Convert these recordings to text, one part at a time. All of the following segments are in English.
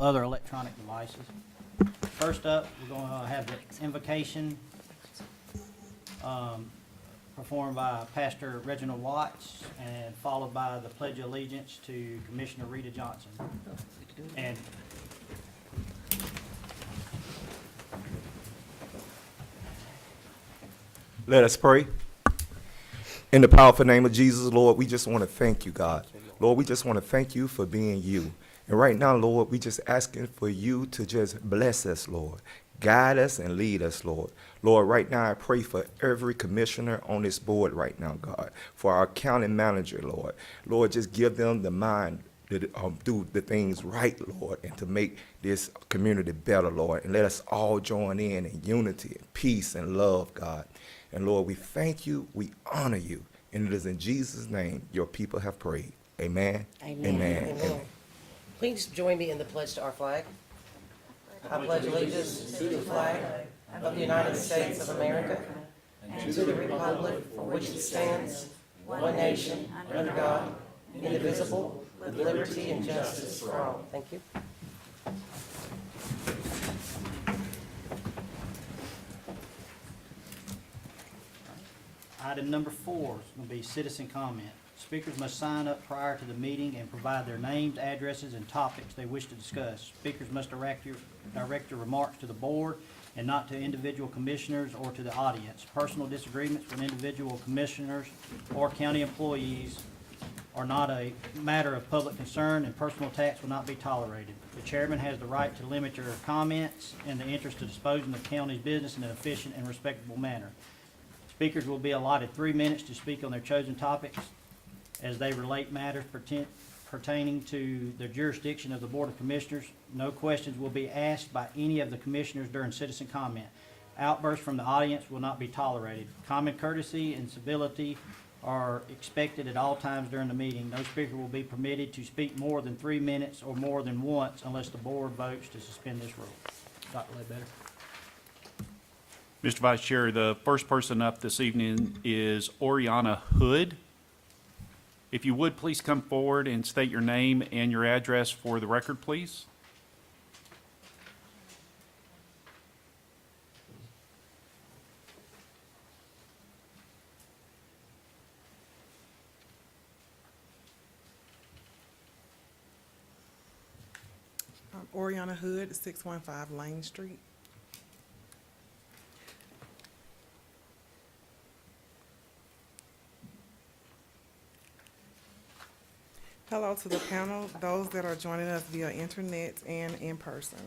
other electronic devices. First up, we're going to have the invocation performed by Pastor Reginald Watts and followed by the Pledge of Allegiance to Commissioner Rita Johnson. And let us pray. In the powerful name of Jesus, Lord, we just want to thank you, God. Lord, we just want to thank you for being you. And right now, Lord, we just asking for you to just bless us, Lord. Guide us and lead us, Lord. Lord, right now I pray for every commissioner on this board right now, God. For our county manager, Lord. Lord, just give them the mind to do the things right, Lord, and to make this community better, Lord. And let us all join in unity and peace and love, God. And Lord, we thank you, we honor you. And it is in Jesus' name your people have prayed. Amen. Amen. Amen. Amen. Please join me in the pledge to our flag. I pledge allegiance to the flag of the United States of America and to the republic for which it stands, one nation, under God, indivisible, with liberty and justice for all. Thank you. item number 4 is going to be citizen comment. Speakers must sign up prior to the meeting and provide their names, addresses, and topics they wish to discuss. Speakers must direct your remarks to the board and not to individual commissioners or to the audience. Personal disagreements with individual commissioners or county employees are not a matter of public concern, and personal attacks will not be tolerated. The chairman has the right to limit your comments in the interest of disposing of county's business in an efficient and respectable manner. Speakers will be allotted 3 minutes to speak on their chosen topics as they relate matters pertaining to the jurisdiction of the Board of Commissioners. No questions will be asked by any of the commissioners during citizen comment. Outbursts from the audience will not be tolerated. Common courtesy and civility are expected at all times during the meeting. No speaker will be permitted to speak more than 3 minutes or more than once unless the board votes to suspend this rule. Dr. Ledbetter. Mr. Vice Chair, the first person up this evening is Oriana Hood. If you would, please come forward and state your name and your address for the record, please. Oriana Hood, 615 Lane Street. Hello to the panel, those that are joining us via internet and in person.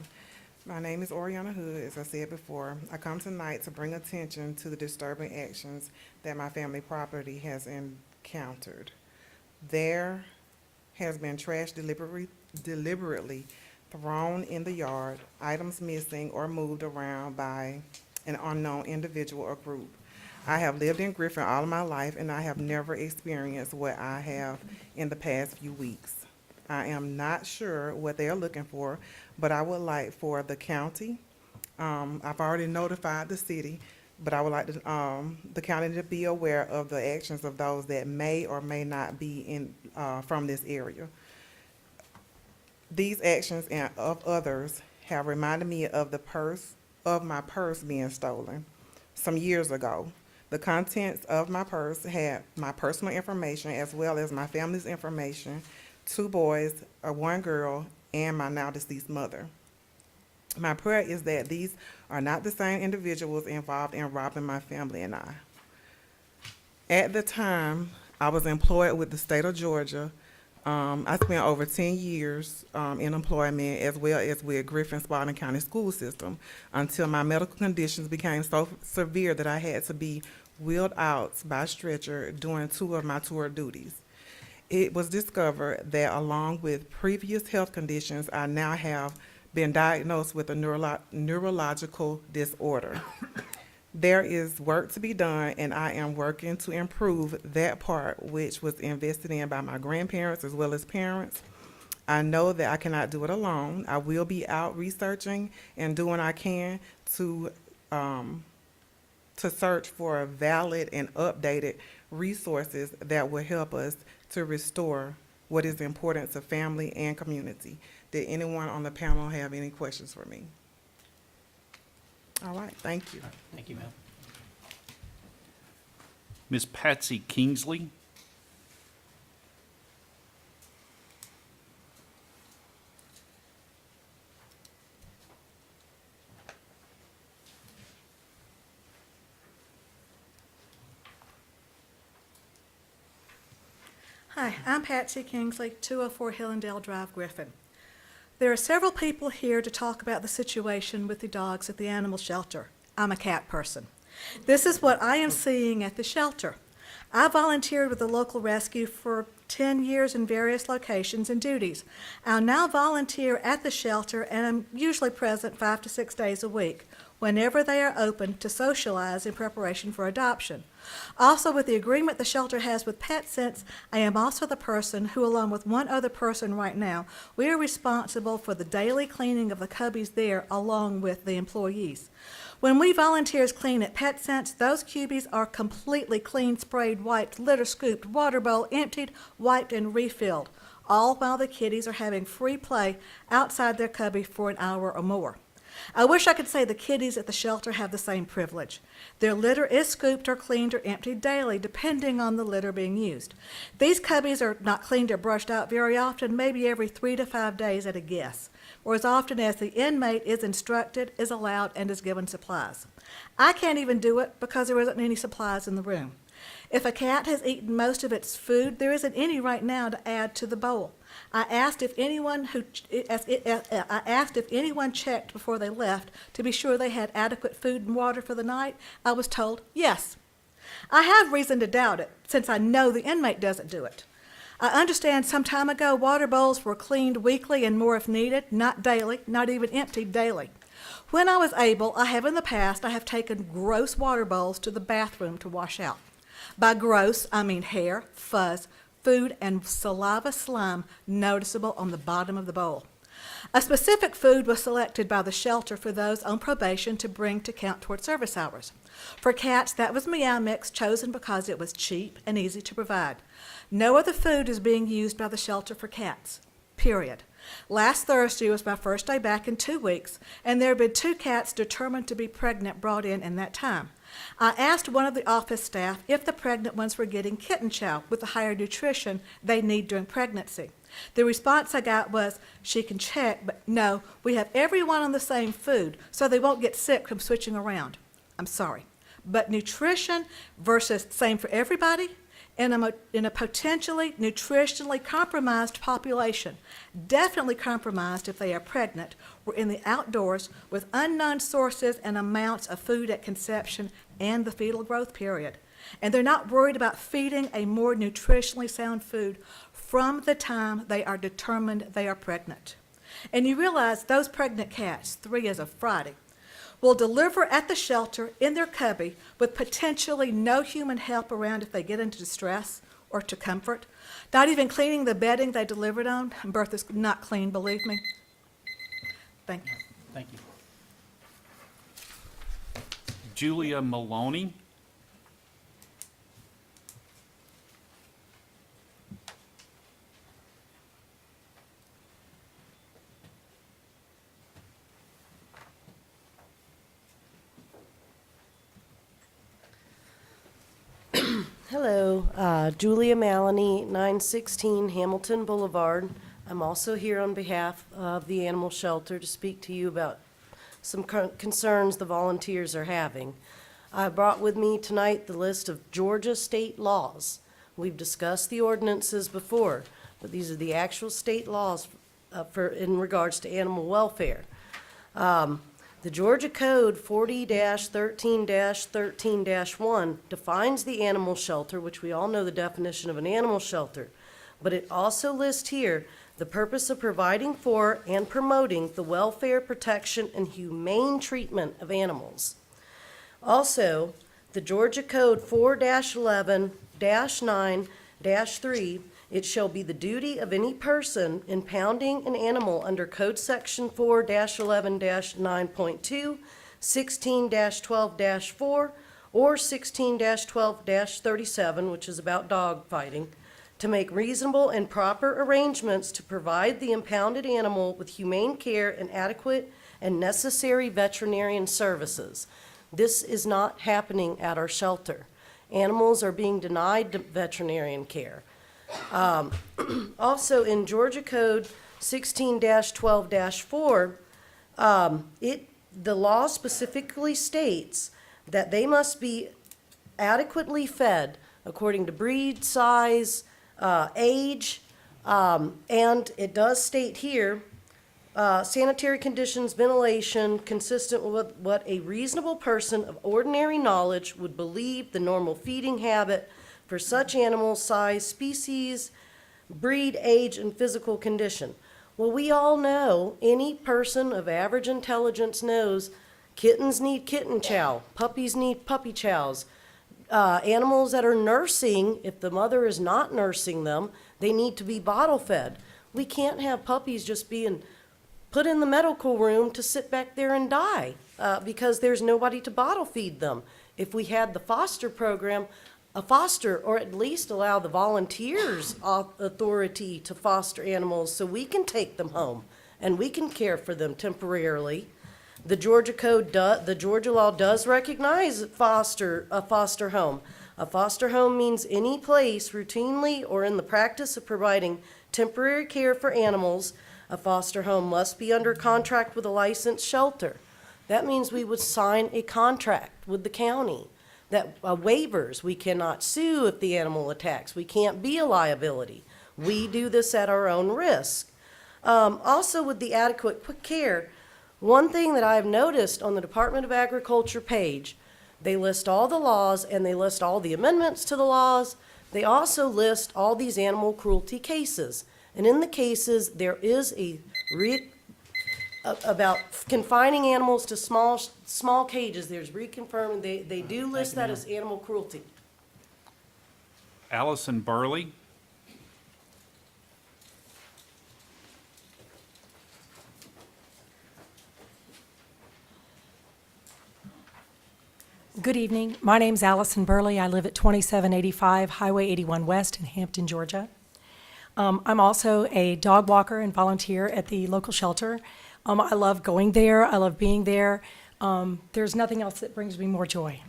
My name is Oriana Hood. As I said before, I come tonight to bring attention to the disturbing actions that my family property has encountered. There has been trash deliberately thrown in the yard, items missing or moved around by an unknown individual or group. I have lived in Griffin all of my life, and I have never experienced what I have in the past few weeks. I am not sure what they are looking for, but I would like for the county, I've already notified the city, but I would like the county to be aware of the actions of those that may or may not be in from this area. These actions and of others have reminded me of my purse being stolen some years ago. The contents of my purse had my personal information as well as my family's information, 2 boys, 1 girl, and my now deceased mother. My prayer is that these are not the same individuals involved in robbing my family and I. At the time, I was employed with the state of Georgia. I spent over 10 years in employment as well as with Griffin Spalding County school system until my medical conditions became so severe that I had to be wheeled out by stretcher during 2 of my tour duties. It was discovered that along with previous health conditions, I now have been diagnosed with a neurological disorder. There is work to be done, and I am working to improve that part, which was invested in by my grandparents as well as parents. I know that I cannot do it alone. I will be out researching and doing what I can to search for valid and updated resources that will help us to restore what is important to family and community. Did anyone on the panel have any questions for me? All right, thank you. Thank you, ma'am. Ms. Patsy Kingsley. Hi, I'm Patsy Kingsley, 204 Hillendale Drive, Griffin. There are several people here to talk about the situation with the dogs at the animal shelter. I'm a cat person. This is what I am seeing at the shelter. I volunteered with the local rescue for 10 years in various locations and duties. I'll now volunteer at the shelter, and I'm usually present 5 to 6 days a week, whenever they are open to socialize in preparation for adoption. Also, with the agreement the shelter has with PetSense, I am also the person who, along with one other person right now, we are responsible for the daily cleaning of the cubbies there along with the employees. When we volunteers clean at PetSense, those cubies are completely clean, sprayed, wiped, litter scooped, water bowl emptied, wiped, and refilled, all while the kitties are having free play outside their cubby for an hour or more. I wish I could say the kitties at the shelter have the same privilege. Their litter is scooped or cleaned or emptied daily, depending on the litter being used. These cubbies are not cleaned or brushed out very often, maybe every 3 to 5 days at a guess, or as often as the inmate is instructed, is allowed, and is given supplies. I can't even do it because there isn't any supplies in the room. If a cat has eaten most of its food, there isn't any right now to add to the bowl. I asked if anyone checked before they left to be sure they had adequate food and water for the night. I was told yes. I have reason to doubt it, since I know the inmate doesn't do it. I understand some time ago water bowls were cleaned weekly and more if needed, not daily, not even emptied daily. When I was able, I have taken gross water bowls to the bathroom to wash out. By gross, I mean hair, fuzz, food, and saliva slime noticeable on the bottom of the bowl. A specific food was selected by the shelter for those on probation to bring to count toward service hours. For cats, that was Meow Mix, chosen because it was cheap and easy to provide. No other food is being used by the shelter for cats, period. Last Thursday was my first day back in 2 weeks, and there have been 2 cats determined to be pregnant brought in that time. I asked one of the office staff if the pregnant ones were getting kitten chow with the higher nutrition they need during pregnancy. The response I got was, she can check, but no, we have everyone on the same food, so they won't get sick from switching around. I'm sorry, but nutrition versus same for everybody in a potentially nutritionally compromised population, definitely compromised if they are pregnant, or in the outdoors with unknown sources and amounts of food at conception and the fetal growth period. And they're not worried about feeding a more nutritionally sound food from the time they are determined they are pregnant. And you realize those pregnant cats, 3 as of Friday, will deliver at the shelter in their cubby with potentially no human help around if they get into distress or to comfort. Not even cleaning the bedding they delivered on. Birth is not clean, believe me. Thank you. Thank you. Julia Maloney. Hello, Julia Maloney, 916 Hamilton Boulevard. I'm also here on behalf of the animal shelter to speak to you about some concerns the volunteers are having. I brought with me tonight the list of Georgia state laws. We've discussed the ordinances before, but these are the actual state laws in regards to animal welfare. The Georgia Code 40-13-13-1 defines the animal shelter, which we all know the definition of an animal shelter, but it also lists here the purpose of providing for and promoting the welfare, protection, and humane treatment of animals. Also, the Georgia Code 4-11-9-3, it shall be the duty of any person impounding an animal under Code Section 4-11-9.2, 16-12-4, or 16-12-37, which is about dog fighting, to make reasonable and proper arrangements to provide the impounded animal with humane care and adequate and necessary veterinarian services. This is not happening at our shelter. Animals are being denied veterinarian care. Also, in Georgia Code 16-12-4, the law specifically states that they must be adequately fed according to breed, size, age, and it does state here, sanitary conditions, ventilation, consistent with what a reasonable person of ordinary knowledge would believe the normal feeding habit for such animals, size, species, breed, age, and physical condition. Well, we all know, any person of average intelligence knows kittens need kitten chow, puppies need puppy chows. Animals that are nursing, if the mother is not nursing them, they need to be bottle fed. We can't have puppies just being put in the medical room to sit back there and die because there's nobody to bottle feed them. If we had the foster program, a foster, or at least allow the volunteers authority to foster animals so we can take them home and we can care for them temporarily. The Georgia Code, the Georgia law does recognize a foster home. A foster home means any place routinely or in the practice of providing temporary care for animals. A foster home must be under contract with a licensed shelter. That means we would sign a contract with the county that waivers. We cannot sue if the animal attacks. We can't be a liability. We do this at our own risk. Also, with the adequate care, one thing that I've noticed on the Department of Agriculture page, they list all the laws and they list all the amendments to the laws. They also list all these animal cruelty cases. And in the cases, there is about confining animals to small cages. There's reconfirming, they do list that as animal cruelty. Allison Burley. Good evening. My name's Allison Burley. I live at 2785 Highway 81 West in Hampton, Georgia. I'm also a dog walker and volunteer at the local shelter. I love going there. I love being there. There's nothing else that brings me more joy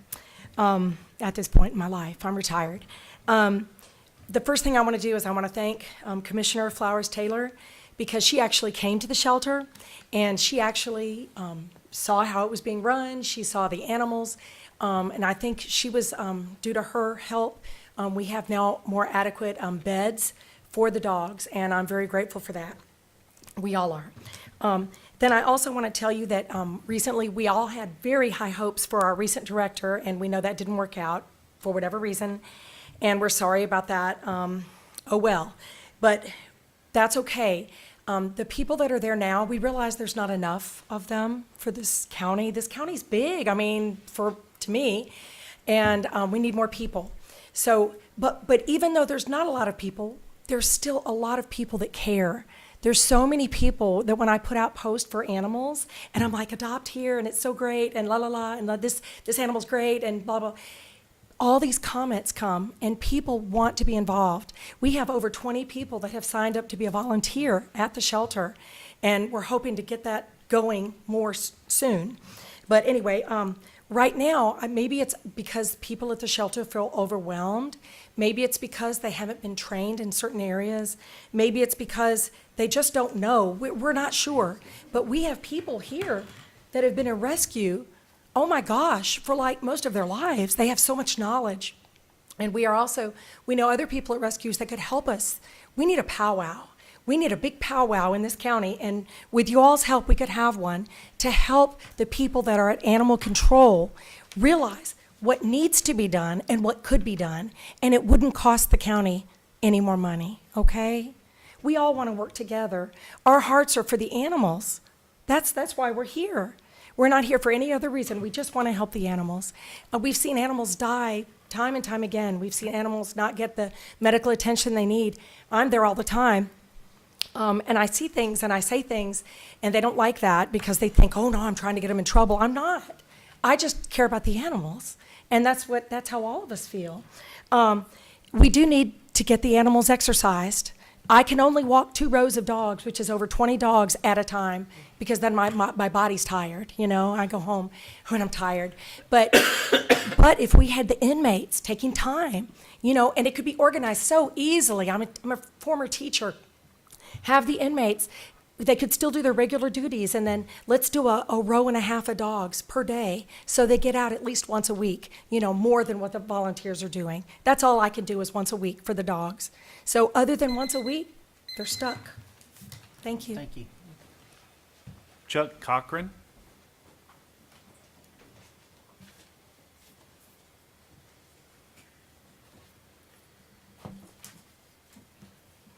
at this point in my life. I'm retired. The first thing I want to do is I want to thank Commissioner Flowers Taylor, because she actually came to the shelter and she actually saw how it was being run. She saw the animals. And I think she was, due to her help, we have now more adequate beds for the dogs, and I'm very grateful for that. We all are. Then I also want to tell you that recently we all had very high hopes for our recent director, and we know that didn't work out for whatever reason, and we're sorry about that. Oh well, but that's okay. The people that are there now, we realize there's not enough of them for this county. This county's big, I mean, to me, and we need more people. So, but even though there's not a lot of people, there's still a lot of people that care. There's so many people that when I put out posts for animals, and I'm like, adopt here, and it's so great, and la la la, and this animal's great, and blah blah. All these comments come, and people want to be involved. We have over 20 people that have signed up to be a volunteer at the shelter, and we're hoping to get that going more soon. But anyway, right now, maybe it's because people at the shelter feel overwhelmed. Maybe it's because they haven't been trained in certain areas. Maybe it's because they just don't know. We're not sure. But we have people here that have been in rescue, oh my gosh, for like most of their lives. They have so much knowledge. And we know other people at rescues that could help us. We need a powwow. We need a big powwow in this county, and with you all's help, we could have one to help the people that are at animal control realize what needs to be done and what could be done, and it wouldn't cost the county any more money, okay? We all want to work together. Our hearts are for the animals. That's why we're here. We're not here for any other reason. We just want to help the animals. We've seen animals die time and time again. We've seen animals not get the medical attention they need. I'm there all the time. And I see things and I say things, and they don't like that because they think, oh no, I'm trying to get them in trouble. I'm not. I just care about the animals, and that's how all of us feel. We do need to get the animals exercised. I can only walk 2 rows of dogs, which is over 20 dogs at a time, because then my body's tired, you know, I go home when I'm tired. But if we had the inmates taking time, you know, and it could be organized so easily. I'm a former teacher. Have the inmates, they could still do their regular duties, and then let's do a row and a half of dogs per day, so they get out at least once a week, you know, more than what the volunteers are doing. That's all I can do is once a week for the dogs. So other than once a week, they're stuck. Thank you. Thank you. Chuck Cochran?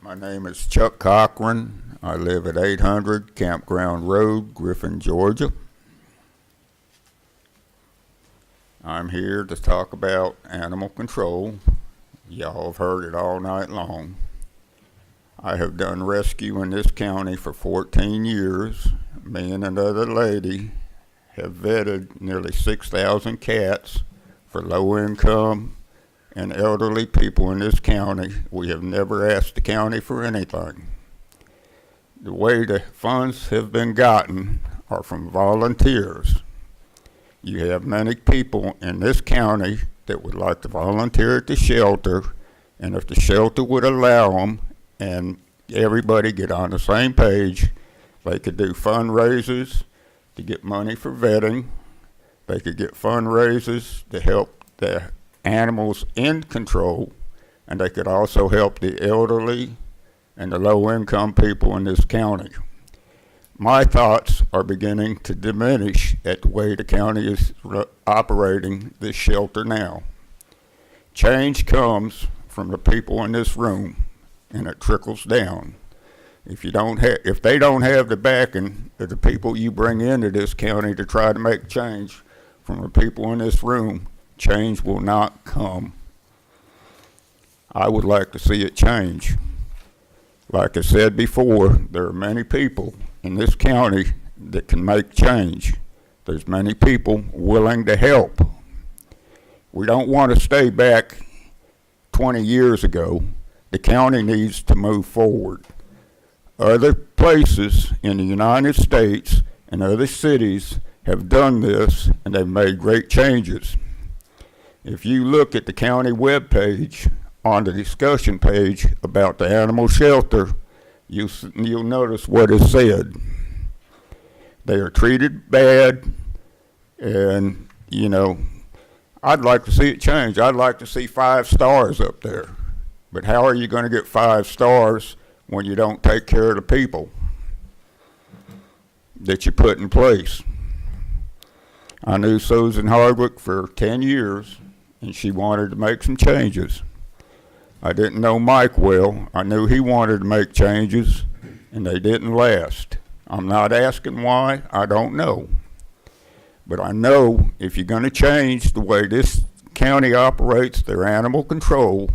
My name is Chuck Cochran. I live at 800 Campground Road, Griffin, Georgia. I'm here to talk about animal control. Y'all have heard it all night long. I have done rescue in this county for 14 years. Me and another lady have vetted nearly 6,000 cats for low income and elderly people in this county. We have never asked the county for anything. The way the funds have been gotten are from volunteers. You have many people in this county that would like to volunteer at the shelter, and if the shelter would allow them and everybody get on the same page, they could do fundraisers to get money for vetting. They could get fundraisers to help the animals in control, and they could also help the elderly and the low-income people in this county. My thoughts are beginning to diminish at the way the county is operating this shelter now. Change comes from the people in this room, and it trickles down. If they don't have the backing of the people you bring into this county to try to make change from the people in this room, change will not come. I would like to see it change. Like I said before, there are many people in this county that can make change. There's many people willing to help. We don't want to stay back 20 years ago. The county needs to move forward. Other places in the United States and other cities have done this, and they've made great changes. If you look at the county webpage, on the discussion page about the animal shelter, you'll notice what is said. They are treated bad, and, you know, I'd like to see it change. I'd like to see 5 stars up there. But how are you going to get 5 stars when you don't take care of the people that you put in place? I knew Susan Hardwick for 10 years, and she wanted to make some changes. I didn't know Mike well. I knew he wanted to make changes, and they didn't last. I'm not asking why. I don't know. But I know if you're going to change the way this county operates their animal control,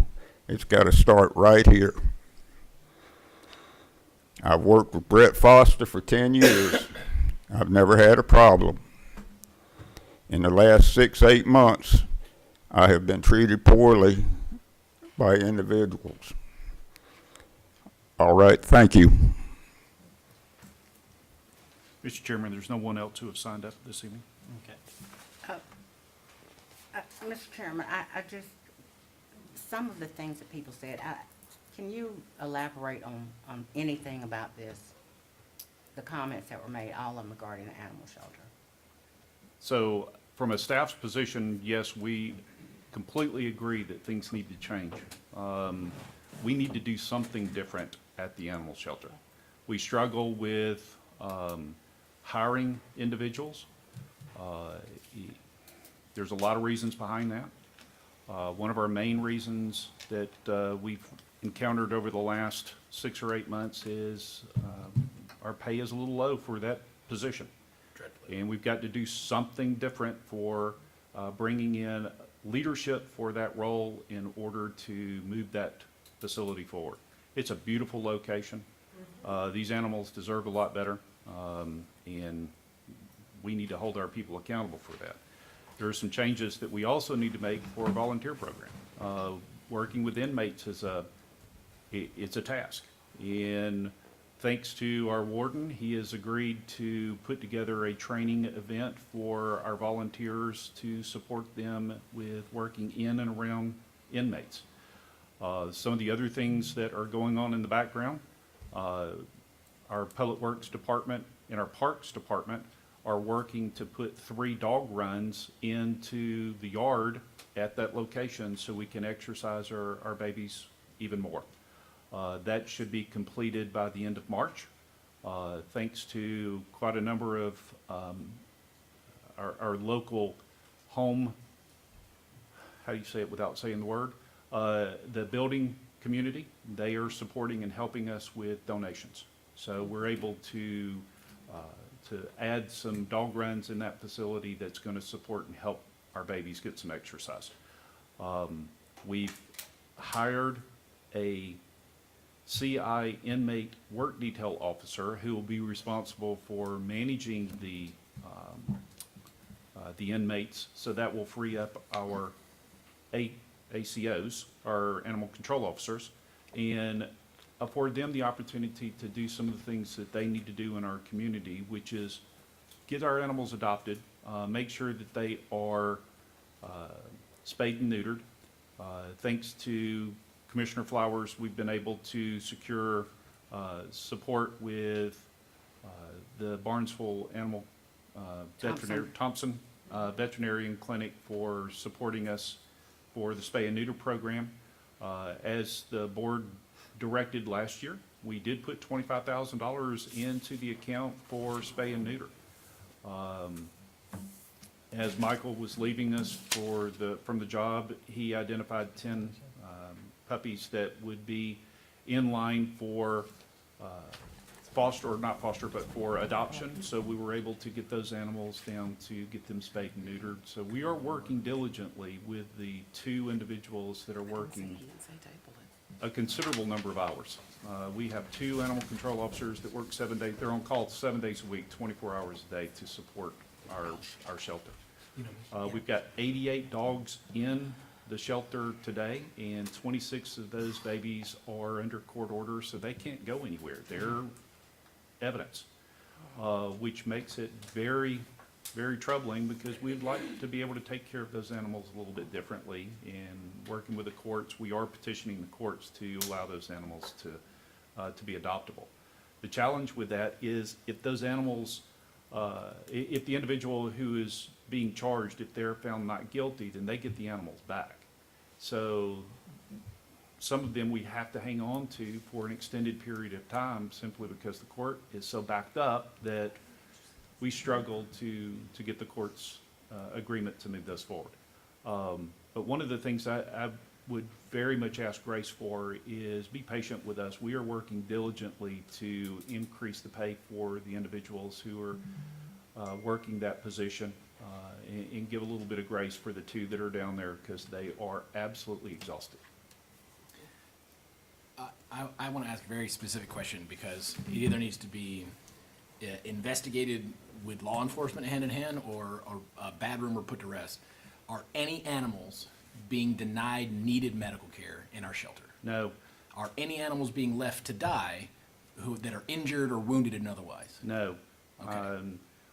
it's got to start right here. I've worked with Brett Foster for 10 years. I've never had a problem. In the last 6-8 months, I have been treated poorly by individuals. All right, thank you. Mr. Chairman, there's no one else who have signed up this evening. Okay. Mr. Chairman, I just, some of the things that people said, can you elaborate on anything about this? The comments that were made, all of them regarding the animal shelter. So from a staff's position, yes, we completely agree that things need to change. We need to do something different at the animal shelter. We struggle with hiring individuals. There's a lot of reasons behind that. One of our main reasons that we've encountered over the last 6 or 8 months is our pay is a little low for that position. And we've got to do something different for bringing in leadership for that role in order to move that facility forward. It's a beautiful location. These animals deserve a lot better, and we need to hold our people accountable for that. There are some changes that we also need to make for our volunteer program. working with inmates is it's a task. And thanks to our warden, he has agreed to put together a training event for our volunteers to support them with working in and around inmates. Some of the other things that are going on in the background, our Public Works Department and our Parks Department are working to put 3 dog runs into the yard at that location so we can exercise our babies even more. That should be completed by the end of March, thanks to quite a number of our local home, how do you say it without saying the word? The building community, they are supporting and helping us with donations. So we're able to add some dog runs in that facility that's going to support and help our babies get some exercise. We've hired a CI inmate work detail officer who will be responsible for managing the inmates, so that will free up our ACOs, our animal control officers, and afford them the opportunity to do some of the things that they need to do in our community, which is get our animals adopted, make sure that they are spayed and neutered. Thanks to Commissioner Flowers, we've been able to secure support with the Barnesville Animal Thompson Veterinarian Clinic for supporting us for the spay and neuter program. As the board directed last year, we did put $25,000 into the account for spay and neuter. As Michael was leaving us from the job, he identified 10 puppies that would be in line for for adoption. So we were able to get those animals down to get them spayed and neutered. So we are working diligently with the 2 individuals that are working a considerable number of hours. We have 2 animal control officers that work 7 days. They're on call 7 days a week, 24 hours a day to support our shelter. We've got 88 dogs in the shelter today, and 26 of those babies are under court order, so they can't go anywhere. They're evidence, which makes it very, very troubling, because we'd like to be able to take care of those animals a little bit differently. And working with the courts, we are petitioning the courts to allow those animals to be adoptable. The challenge with that is if those animals, if the individual who is being charged, if they're found not guilty, then they get the animals back. So some of them we have to hang on to for an extended period of time, simply because the court is so backed up that we struggle to get the court's agreement to move those forward. But one of the things I would very much ask Grace for is be patient with us. We are working diligently to increase the pay for the individuals who are working that position, and give a little bit of grace for the 2 that are down there, because they are absolutely exhausted. I want to ask a very specific question, because it either needs to be investigated with law enforcement hand in hand, or a bad rumor put to rest. Are any animals being denied needed medical care in our shelter? No, Are any animals being left to die that are injured or wounded and otherwise? no. Okay.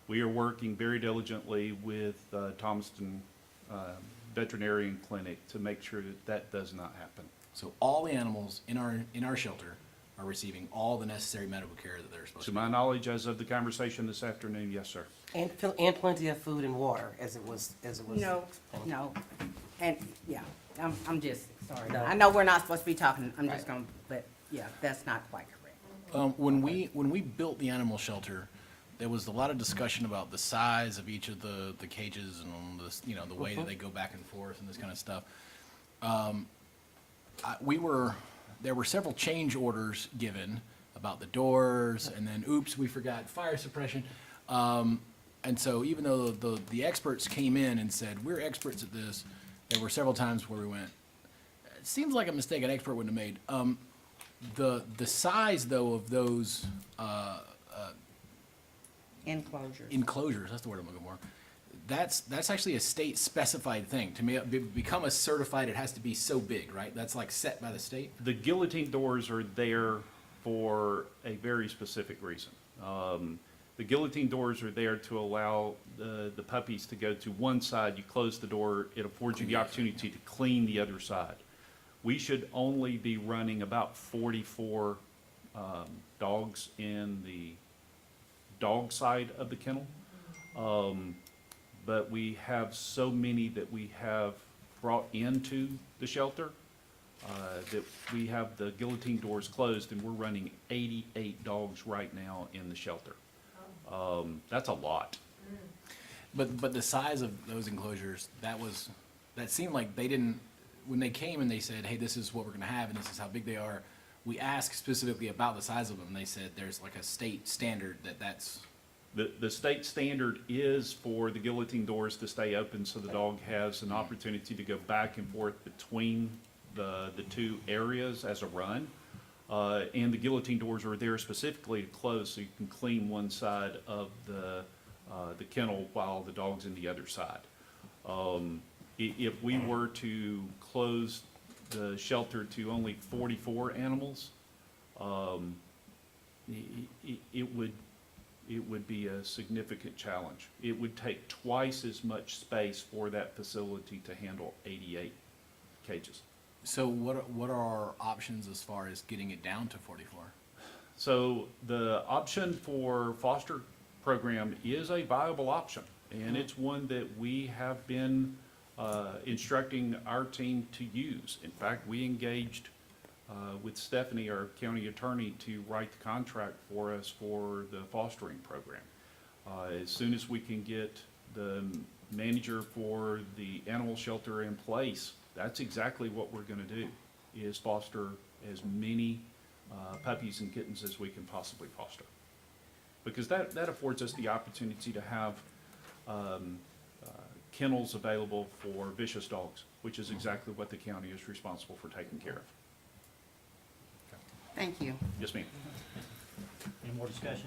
We are working very diligently with Thomaston Veterinarian Clinic to make sure that does not happen. So all the animals in our shelter are receiving all the necessary medical care that they're supposed To to. my knowledge, as of the conversation this afternoon, yes, sir. And plenty of food and water, as it was. No, and, yeah, I'm just, sorry. No. I know we're not supposed to be talking, I'm just gonna, but, yeah, that's not quite correct. When we built the animal shelter, there was a lot of discussion about the size of each of the cages and the way that they go back and forth and this kind of stuff. There were several change orders given about the doors, and then oops, we forgot fire suppression. And so even though the experts came in and said, we're experts at this, there were several times where we went, it seems like a mistake an expert wouldn't have made. The size, though, of those Enclosures. enclosures, that's the word I'm looking for, that's actually a state specified thing. To me, become a certified, it has to be so big, right? That's like set by the state. The guillotine doors are there for a very specific reason. The guillotine doors are there to allow the puppies to go to one side. You close the door, it affords you the opportunity to clean the other side. We should only be running about 44 dogs in the dog side of the kennel. But we have so many that we have brought into the shelter that we have the guillotine doors closed, and we're running 88 dogs right now in the shelter. That's a lot. But the size of those enclosures, that seemed like they didn't, when they came and they said, hey, this is what we're gonna have and this is how big they are, we asked specifically about the size of them, and they said there's like a state standard that's. The state standard is for the guillotine doors to stay open so the dog has an opportunity to go back and forth between the two areas as a run. And the guillotine doors are there specifically to close so you can clean one side of the kennel while the dog's in the other side. If we were to close the shelter to only 44 animals, it would be a significant challenge. It would take twice as much space for that facility to handle 88 cages. So what are our options as far as getting it down to 44? So the option for foster program is a viable option, and it's one that we have been instructing our team to use. In fact, we engaged with Stephanie, our county attorney, to write the contract for us for the fostering program. As soon as we can get the manager for the animal shelter in place, that's exactly what we're gonna do, is foster as many puppies and kittens as we can possibly foster. Because that affords us the opportunity to have kennels available for vicious dogs, which is exactly what the county is responsible for taking care of. Thank you. Yes, ma'am. Any more discussion?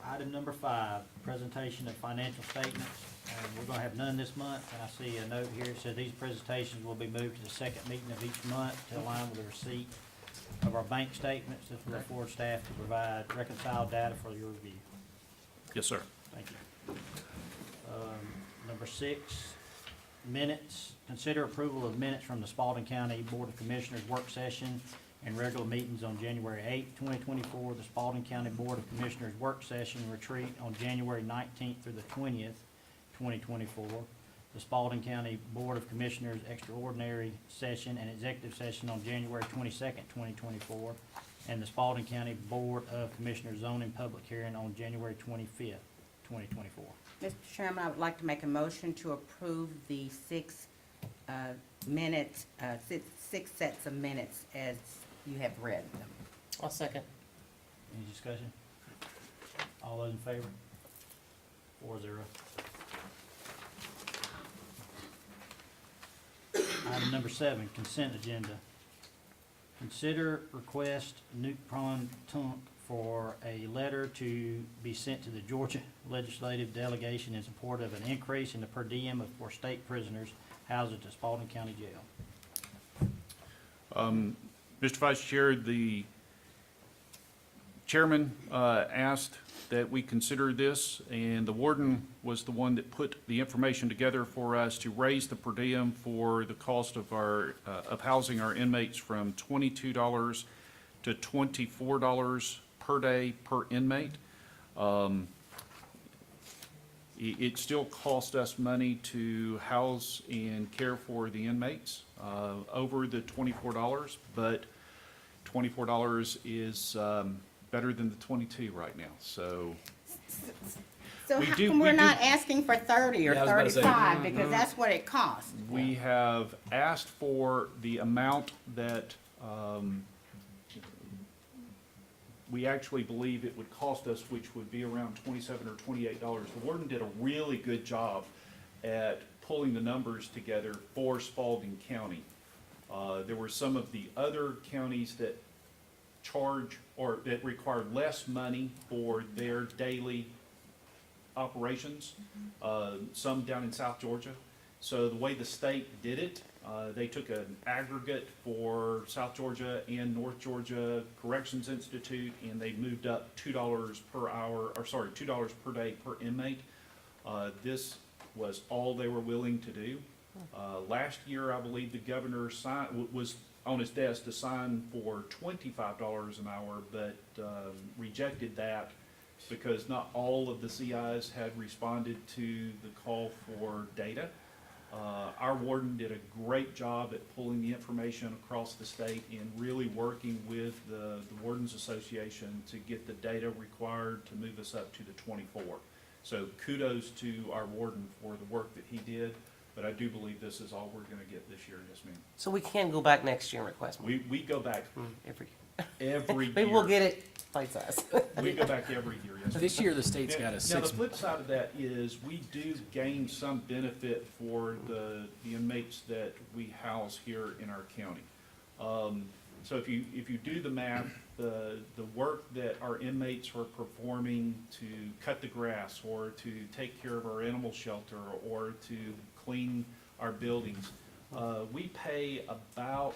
Item number 5, presentation of financial statements. We're gonna have none this month, and I see a note here that says these presentations will be moved to the second meeting of each month to align with the receipt of our bank statements. This will afford staff to provide reconciled data for your review. Yes, sir. Thank you. Number 6, minutes. Consider approval of minutes from the Spalding County Board of Commissioners work session and regular meetings on January 8, 2024, the Spalding County Board of Commissioners work session retreat on January 19th through the 20th, 2024, the Spalding County Board of Commissioners extraordinary session and executive session on January 22nd, 2024, and the Spalding County Board of Commissioners zoning public hearing on January 25th, 2024. Mr. Chairman, I would like to make a motion to approve the 6 minutes, 6 sets of minutes as you have read them. I'll second. Any discussion? All those in favor? 4-0. Item number 7, consent agenda. Consider request Nuke Pron Tunk for a letter to be sent to the Georgia Legislative Delegation in support of an increase in the per diem for state prisoners housed at the Spalding County Jail. Mr. Vice Chair, the chairman asked that we consider this, and the warden was the one that put the information together for us to raise the per diem for the cost of our of housing our inmates from $22 to $24 per day per inmate. It still costs us money to house and care for the inmates over the $24, but $24 is better than the 22 right now. So So We how do- come we we're do- not asking for 30 or Yeah, I was about to say. 35, because that's what it costs? we have asked for the amount that we actually believe it would cost us, which would be around $27 or $28. The warden did a really good job at pulling the numbers together for Spalding County. There were some of the other counties that charge or that require less money for their daily operations, some down in South Georgia. So the way the state did it, they took an aggregate for South Georgia and North Georgia Corrections Institute, and they moved up $2 per hour, or sorry, $2 per day per inmate. This was all they were willing to do. Last year, I believe the governor was on his desk to sign for $25 an hour, but rejected that because not all of the CIs had responded to the call for data. Our warden did a great job at pulling the information across the state and really working with the Wardens Association to get the data required to move us up to the 24. So kudos to our warden for the work that he did, but I do believe this is all we're gonna get this year, yes ma'am. So we can go back next year and request more? We go back Every, every year. maybe we'll get it bite size. We go back every year, yes. This year, the state's got a Now, the 6, flip side of that is we do gain some benefit for the inmates that we house here in our county. So if you do the math, the work that our inmates are performing to cut the grass or to take care of our animal shelter or to clean our buildings, we pay about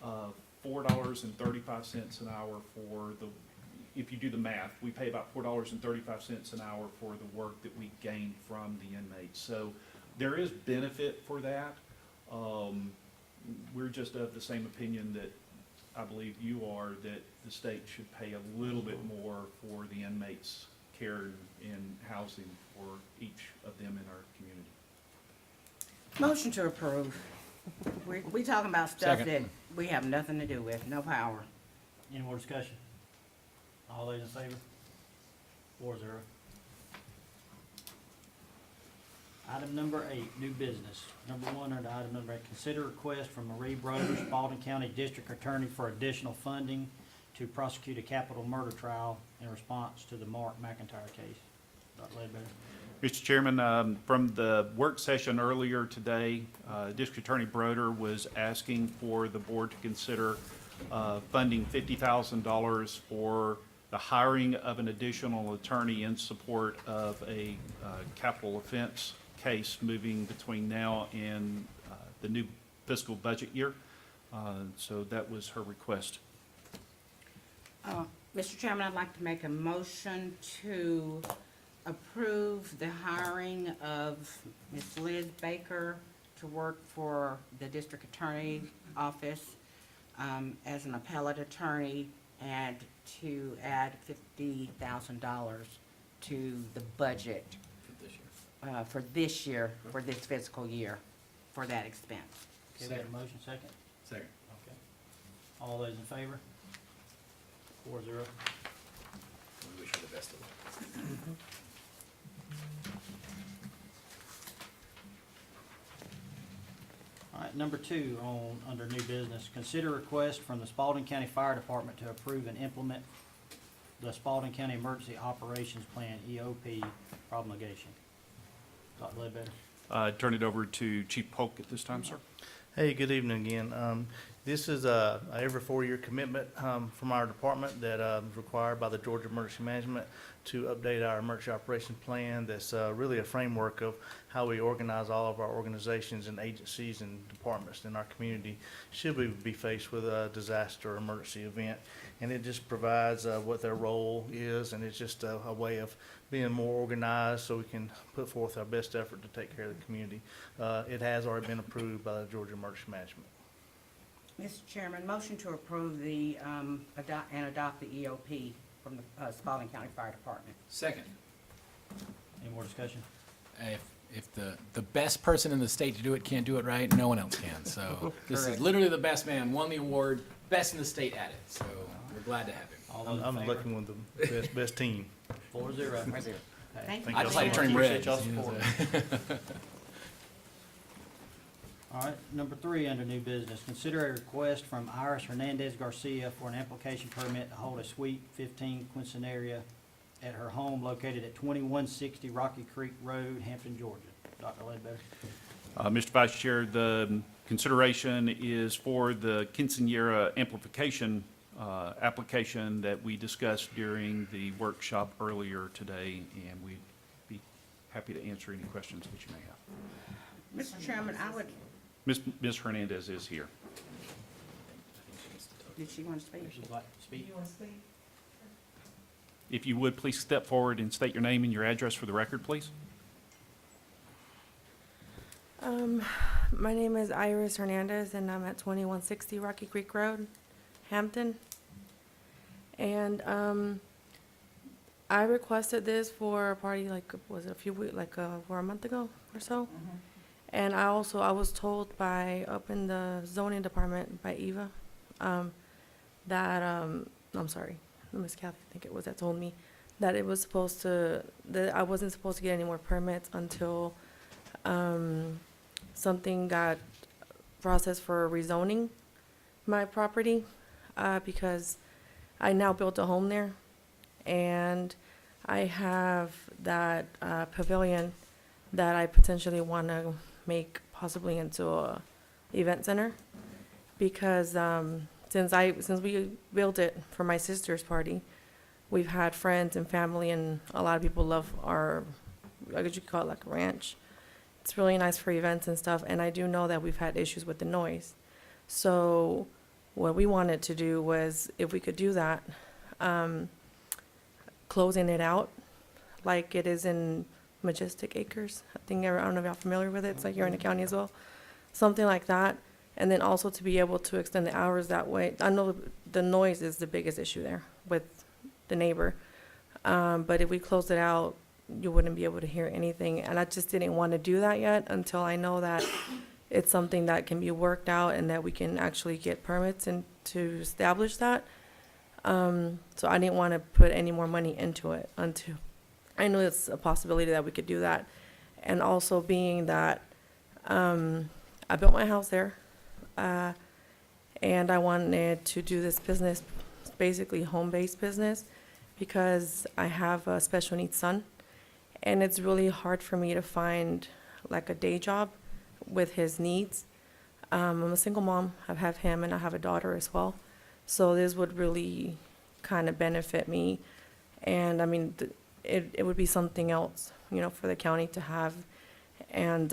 $4.35 an hour for if you do the math, we pay about $4.35 an hour for the work that we gain from the inmates. So there is benefit for that. We're just of the same opinion that I believe you are, that the state should pay a little bit more for the inmates' care and housing for each of them in our community. Motion to approve. We talking about stuff Second. that we have nothing to do with, no power. Any more discussion? All those in favor? 4-0. Item number 8, new business. Number 1 under item number 8, consider request from Marie Brothers, Spalding County District Attorney for additional funding to prosecute a capital murder trial in response to the Mark McIntyre case. Dr. Ledbetter. Mr. Chairman, from the work session earlier today, District Attorney Broder was asking for the board to consider funding $50,000 for the hiring of an additional attorney in support of a capital offense case moving between now and the new fiscal budget year. So that was her request. Mr. Chairman, I'd like to make a motion to approve the hiring of Ms. Liz Baker to work for the district attorney office as an appellate attorney, and to add $50,000 to the budget for this year, for this fiscal year, for that expense. Okay, we have a motion, second? Second. Okay. All those in favor? 4-0. We wish her the best of luck. All right, number 2 under new business, consider request from the Spalding County Fire Department to approve and implement the Spalding County Emergency Operations Plan, EOP, promulgation. Dr. Ledbetter. Turn it over to Chief Polk at this time, sir. Hey, good evening again. This is a every 4-year commitment from our department that is required by the Georgia Emergency Management to update our emergency operation plan. That's really a framework of how we organize all of our organizations and agencies and departments in our community should we be faced with a disaster or emergency event. And it just provides what their role is, and it's just a way of being more organized so we can put forth our best effort to take care of the community. It has already been approved by the Georgia Emergency Management. Mr. Chairman, motion to approve the, adopt the EOP from the Spalding County Fire Department. Second. Any more discussion? If the best person in the state to do it can't do it right, no one else can. So this is literally the best man, won the award, best in the state at it. So we're glad to have him. All those in I'm favor? looking with the best team. 4-0. Thank you. Thank I y'all just like to so turn him much. red. Appreciate y'all's support. All right, number 3 under new business, consider a request from Iris Hernandez Garcia for an application permit to hold a Suite 15 quinceanera at her home located at 2160 Rocky Creek Road, Hampton, Georgia. Dr. Ledbetter. Mr. Vice Chair, the consideration is for the quinceanera amplification application that we discussed during the workshop earlier today, and we'd be happy to answer any questions that you may have. Mr. Chairman, I would, Ms. Hernandez is here. did she want to speak? Would you like to speak? If you would, please step forward and state your name and your address for the record, please. My name is Iris Hernandez, and I'm at 2160 Rocky Creek Road, Hampton. And I requested this for a party, like, was it a few weeks, like, for a month ago or so? And I was told by, up in the zoning department by Eva, that, I'm sorry, Miss Kathy, I think it was, that told me that it was supposed to, that I wasn't supposed to get any more permits until, something got processed for rezoning my property, because I now built a home there, and I have that pavilion that I potentially want to make possibly into a event center, because since we built it for my sister's party, we've had friends and family, and a lot of people love our, I guess you could call it like a ranch. It's really nice for events and stuff, and I do know that we've had issues with the noise. So what we wanted to do was, if we could do that, closing it out like it is in Majestic Acres. I don't know if y'all familiar with it. It's like you're in the county as well. Something like that. And then also to be able to extend the hours that way. I know the noise is the biggest issue there with the neighbor. But if we closed it out, you wouldn't be able to hear anything. And I just didn't want to do that yet until I know that it's something that can be worked out and that we can actually get permits and to establish that. So I didn't want to put any more money into it until I know it's a possibility that we could do that. And also being that I built my house there, and I wanted to do this business, basically home-based business, because I have a special needs son, and it's really hard for me to find like a day job with his needs. I'm a single mom. I have him, and I have a daughter as well. So this would really kind of benefit me. And I mean, it would be something else, for the county to have. And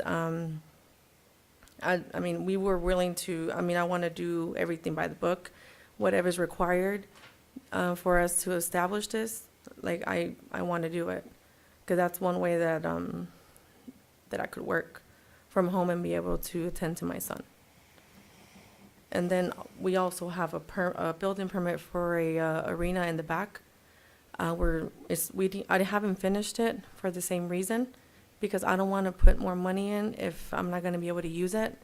I mean, we were willing to, I want to do everything by the book, whatever's required for us to establish this. Like, I want to do it, because that's one way that that I could work from home and be able to attend to my son. And then we also have a building permit for a arena in the back. I haven't finished it for the same reason, because I don't want to put more money in if I'm not going to be able to use it.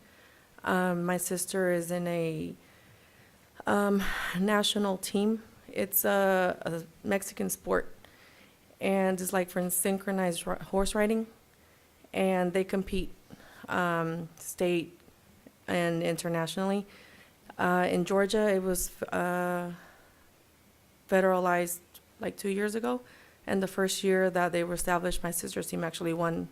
My sister is in a national team. It's a Mexican sport, and it's like for synchronized horse riding, and they compete state and internationally. In Georgia, it was federalized like 2 years ago, and the first year that they were established, my sister's team actually won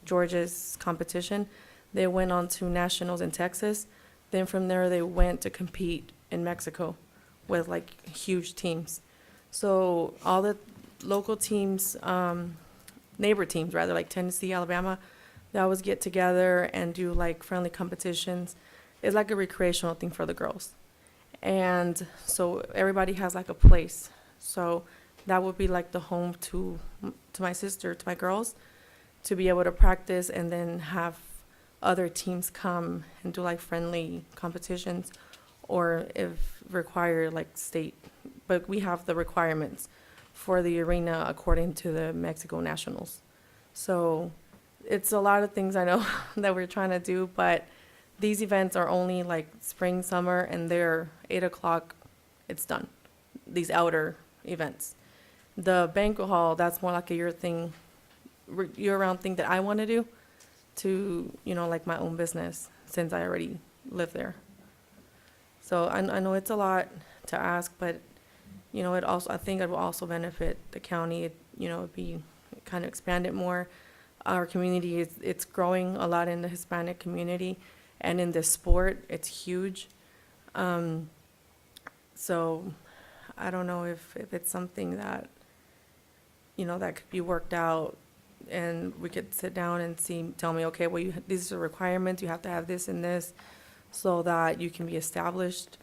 Georgia's competition. They went on to nationals in Texas. Then from there, they went to compete in Mexico with like huge teams. So all the local teams, neighbor teams rather, like Tennessee, Alabama, they always get together and do like friendly competitions. It's like a recreational thing for the girls. And so everybody has like a place. So that would be like the home to my sister, to my girls, to be able to practice and then have other teams come and do like friendly competitions, or if required, like state. But we have the requirements for the arena according to the Mexico Nationals. So it's a lot of things I know that we're trying to do, but these events are only like spring, summer, and they're 8 o'clock, it's done. These outer events. The banquet hall, that's more like a year-round thing that I want to do to, like my own business, since I already live there. So I know it's a lot to ask, but, I think it will also benefit the county. It'd be kind of expand it more. Our community it's growing a lot in the Hispanic community, and in the sport, it's huge. So I don't know if it's something that, that could be worked out and we could sit down and tell me, okay, well, these are requirements, you have to have this and this, so that you can be established,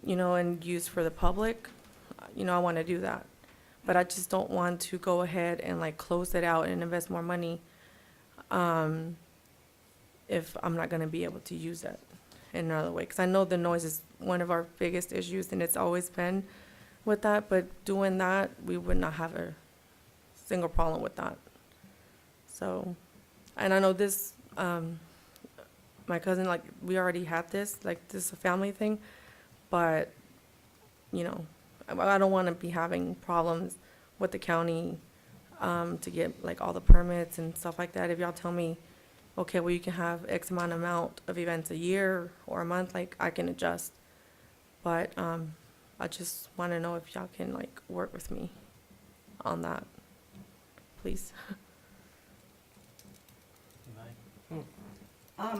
and used for the public. I want to do that. But I just don't want to go ahead and like close it out and invest more money, if I'm not going to be able to use it in another way. Because I know the noise is one of our biggest issues, and it's always been with that. But doing that, we would not have a single problem with that. So, and I know this, my cousin, like, we already had this, like, this is a family thing. But, I don't want to be having problems with the county to get, like, all the permits and stuff like that. If y'all tell me, okay, well, you can have X amount of events a year or a month, like, I can adjust. But I just want to know if y'all can, like, work with me on that, please. I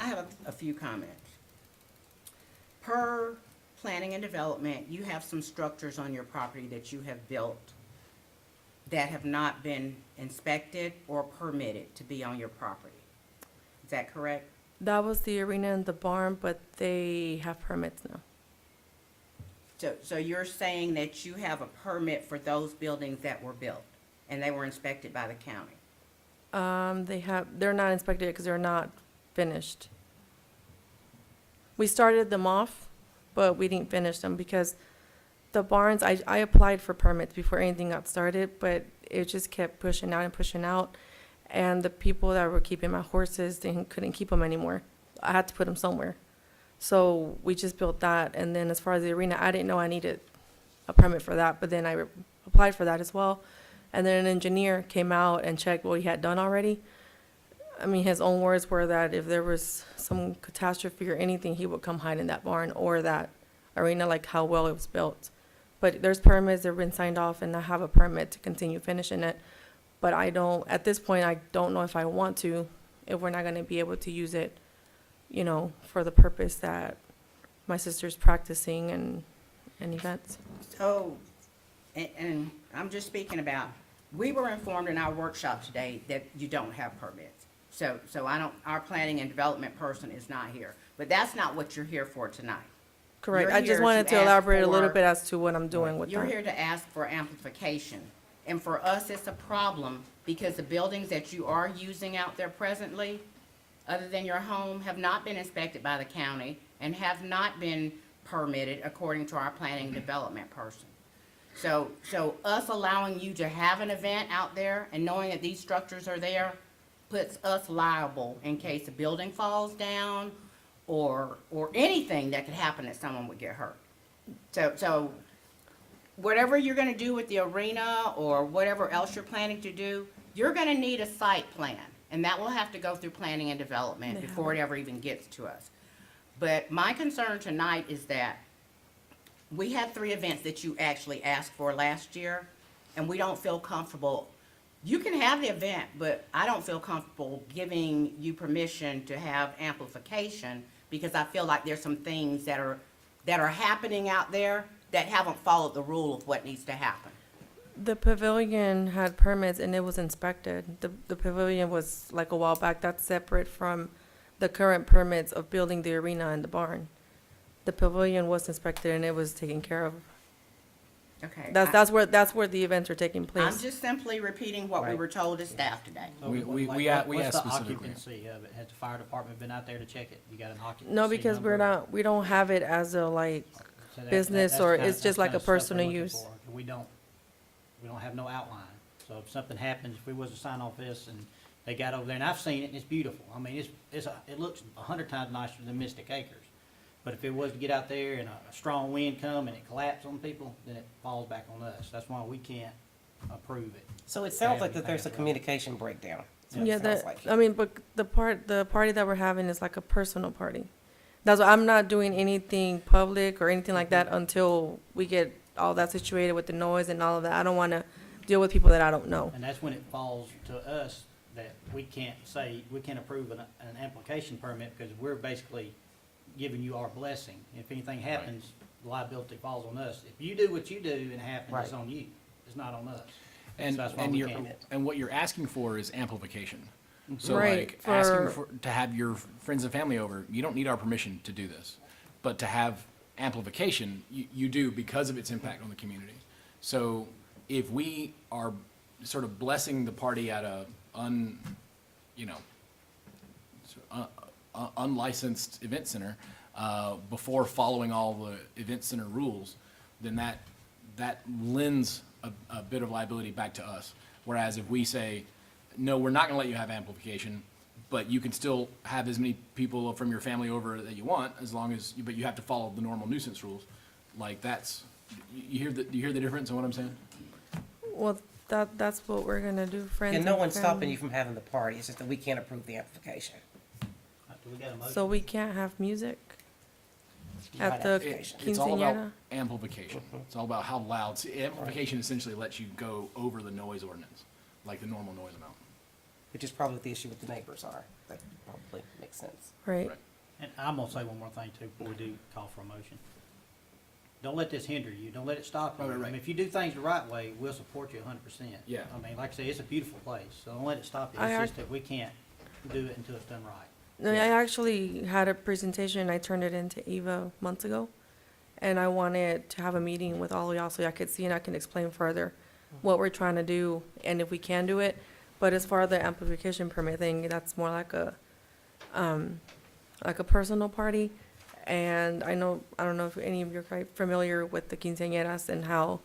have a few comments. Per planning and development, you have some structures on your property that you have built that have not been inspected or permitted to be on your property. Is that correct? That was the arena and the barn, but they have permits now. So you're saying that you have a permit for those buildings that were built and they were inspected by the county? They're not inspected because they're not finished. We started them off, but we didn't finish them because the barns, I applied for permits before anything got started, but it just kept pushing out and pushing out. And the people that were keeping my horses, they couldn't keep them anymore. I had to put them somewhere. So we just built that. And then as far as the arena, I didn't know I needed a permit for that, but then I applied for that as well. And then an engineer came out and checked what he had done already. I mean, his own words were that if there was some catastrophe or anything, he would come hide in that barn or that arena, like how well it was built. But there's permits, they've been signed off, and I have a permit to continue finishing it. But at this point, I don't know if I want to, if we're not gonna be able to use it, for the purpose that my sister's practicing and events. So, and I'm just speaking about, we were informed in our workshop today that you don't have permits. So our planning and development person is not here. But that's not what you're here for tonight. Correct, You're I just here wanted to ask elaborate a little for- bit as to what I'm doing with You're that. here to ask for amplification. And for us, it's a problem because the buildings that you are using out there presently, other than your home, have not been inspected by the county and have not been permitted according to our planning and development person. So us allowing you to have an event out there and knowing that these structures are there puts us liable in case a building falls down or anything that could happen that someone would get hurt. So whatever you're gonna do with the arena or whatever else you're planning to do, you're gonna need a site plan. And that will have to go through planning and development before it ever even gets to us. But my concern tonight is that we had 3 events that you actually asked for last year, and we don't feel comfortable. You can have the event, but I don't feel comfortable giving you permission to have amplification because I feel like there's some things that are happening out there that haven't followed the rule of what needs to happen. The pavilion had permits and it was inspected. The pavilion was like a while back. That's separate from the current permits of building the arena and the barn. The pavilion was inspected and it was taken care of. Okay. That's where the events are taking I'm place. just simply repeating what we were told as staff today. We What's asked the specifically. occupancy of it? Has the fire department been out there to check it? You got an occupancy? No, because number? we don't have it as a So business that's or kinda- it's just that's like kinda a stuff we're personal looking use. for. We don't have no outline. So if something happens, if we was to sign off this and they got over there, and I've seen it, and it's beautiful. I mean, it looks 100 times nicer than Mystic Acres. But if it was to get out there and a strong wind come and it collapse on people, then it falls back on us. That's why we can't approve it. So it sounds like that there's a communication breakdown. is what it Yeah, sounds like. but the party that we're having is like a personal party. That's why I'm not doing anything public or anything like that until we get all that situated with the noise and all of that. I don't want to deal with people that I don't know. And that's when it falls to us that we can't approve an application permit because we're basically giving you our blessing. If anything happens, liability falls on us. If you do what you do and it happens, it's Right. on you. It's not on us. And, that's why and we you're, can't. and what you're asking for is amplification. So Right, like, asking for- to have your friends and family over, you don't need our permission to do this. But to have amplification, you do because of its impact on the community. So if we are sort of blessing the party at a unlicensed event center, before following all the event center rules, then that lends a bit of liability back to us. Whereas if we say, no, we're not gonna let you have amplification, but you can still have as many people from your family over that you want, as long as, but you have to follow the normal nuisance rules. Like that's, you hear the difference in what I'm saying? Well, that's what we're gonna do, friends And no one's stopping family. you from having the party, it's just that we can't approve the amplification. Do we got a motion? So we can't have music Right, at the amplification. It's all about quinceañera? amplification. It's all about how loud. See, amplification essentially lets you go over the noise ordinance, like the normal noise amount. Which is probably what the issue with the neighbors are. That probably makes sense. Right. Right. And I'm gonna say one more thing too, before we do call for a motion. Don't let this hinder you, don't let it stop you. Right, right, I mean, if you do things the right way, we'll support you 100%. Yeah. I mean, like I say, it's a beautiful place, so don't let it stop you. I It's ar- just that we can't do it until it's done right. No, I actually had a presentation, I turned it into Eva months ago, and I wanted to have a meeting with all of y'all so I could see and I can explain further what we're trying to do and if we can do it. But as far as the amplification permit thing, that's more like a personal party. And I don't know if any of you are quite familiar with the quinceañeras and how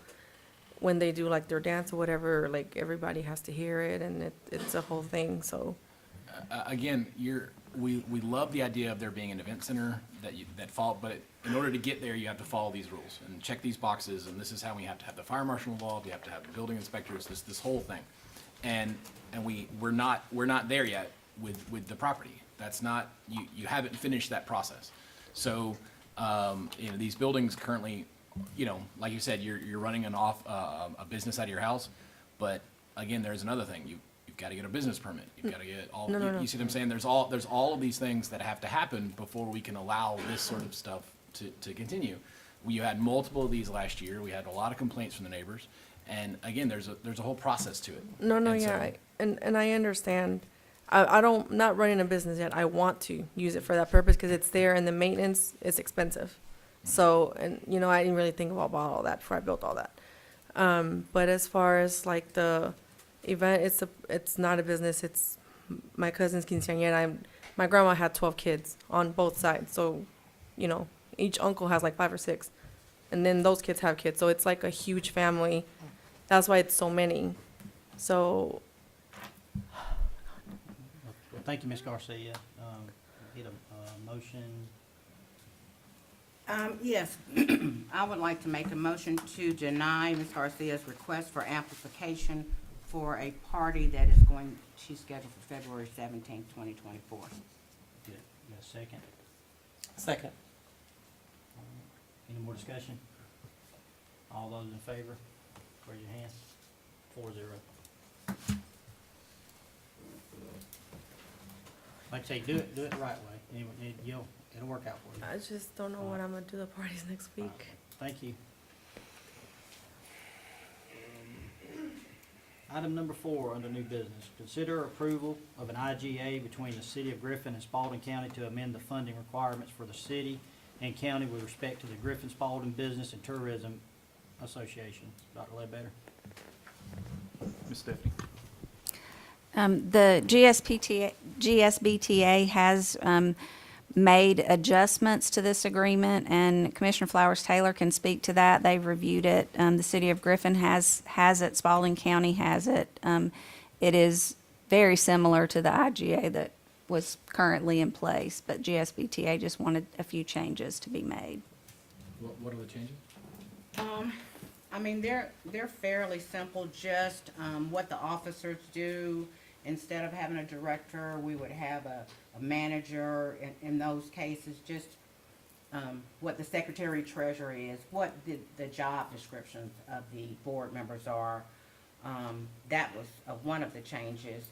when they do like their dance or whatever, like everybody has to hear it and it's a whole thing, so. Again, we love the idea of there being an event center that follow, but in order to get there, you have to follow these rules and check these boxes, and this is how we have to have the fire marshal involved, you have to have the building inspectors, this whole thing. And we're not there yet with the property. That's not, you haven't finished that process. So, these buildings currently, like you said, you're running a business out of your house, but again, there's another thing, you've got to get a business permit, you've got to get all, No. you see what I'm saying? There's all of these things that have to happen before we can allow this sort of stuff to continue. You had multiple of these last year, we had a lot of complaints from the neighbors, and again, there's a whole process to it. No, And so- yeah, and I understand. I don't, not running a business yet. I want to use it for that purpose because it's there and the maintenance is expensive. So, and I didn't really think about all that before I built all that. But as far as like the event, it's not a business. It's my cousin's quinceañera. My grandma had 12 kids on both sides. So, each uncle has like 5 or 6. And then those kids have kids. So it's like a huge family. That's why it's so many. So, Well, thank you, Ms. Garcia. Get a motion. Yes, I would like to make a motion to deny Ms. Garcia's request for amplification for a party that is she's scheduled for February 17th, 2024. Get a second. Second. Any more discussion? All those in favor, raise your hand. 4-0. Like I say, do it the right way. It'll work out for you. I just don't know what I'm gonna do the parties next week. Thank you. Item number 4 under new business. Consider approval of an IGA between the City of Griffin and Spalding County to amend the funding requirements for the city and county with respect to the Griffin Spalding Business and Tourism Association. Dr. Ledbetter? Ms. Stephanie? The GSBTA has made adjustments to this agreement, and Commissioner Flowers Taylor can speak to that. They've reviewed it. The City of Griffin has it. Spalding County has it. It is very similar to the IGA that was currently in place, but GSBTA just wanted a few changes to be made. What are the changes? I mean, they're fairly simple, just what the officers do. Instead of having a director, we would have a manager in those cases, just what the secretary treasurer is, what the job descriptions of the board members are. That was one of the changes.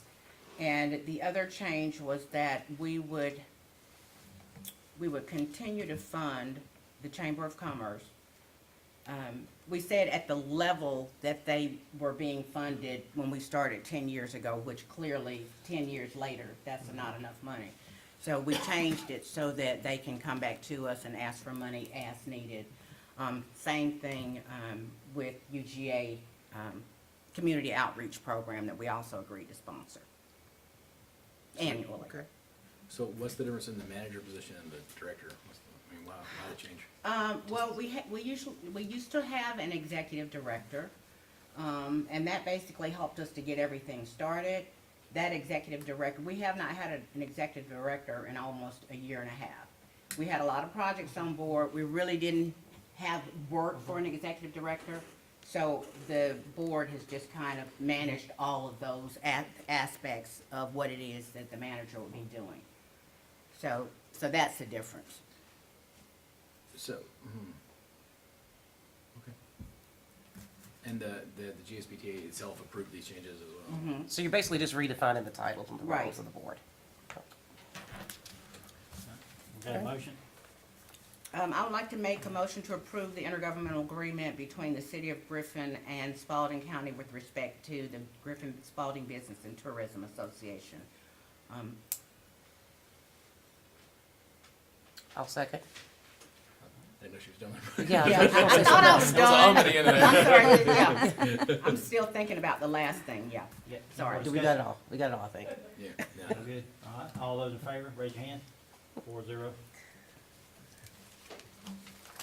And the other change was that we would continue to fund the Chamber of Commerce we said at the level that they were being funded when we started 10 years ago, which clearly 10 years later, that's not enough money. So we changed it so that they can come back to us and ask for money as needed. Same thing with UGA Community Outreach Program that we also agreed to sponsor annually. Okay. So what's the difference in the manager position and the director? Why the change? Well, we used to have an executive director, and that basically helped us to get everything started. That executive director, we have not had an executive director in almost a year and a half. We had a lot of projects on board. We really didn't have work for an executive director. So the board has just kind of managed all of those aspects of what it is that the manager will be doing. So that's the difference. So, okay. And the GSBTA itself approved these changes as well? So you're basically just redefining the titles and the Right. roles of the board. Got a motion? I would like to make a motion to approve the intergovernmental agreement between the City of Griffin and Spalding County with respect to the Griffin Spalding Business and Tourism Association. I'll second. I didn't know she was done there. Yeah. Yeah, I thought I was done. I'm sorry, yeah. I'm still thinking about the last thing, yeah. Yeah. Sorry. We got it all. We got it all, I think. Yeah, All good? All right, all those in favor, raise your hand. 4-0.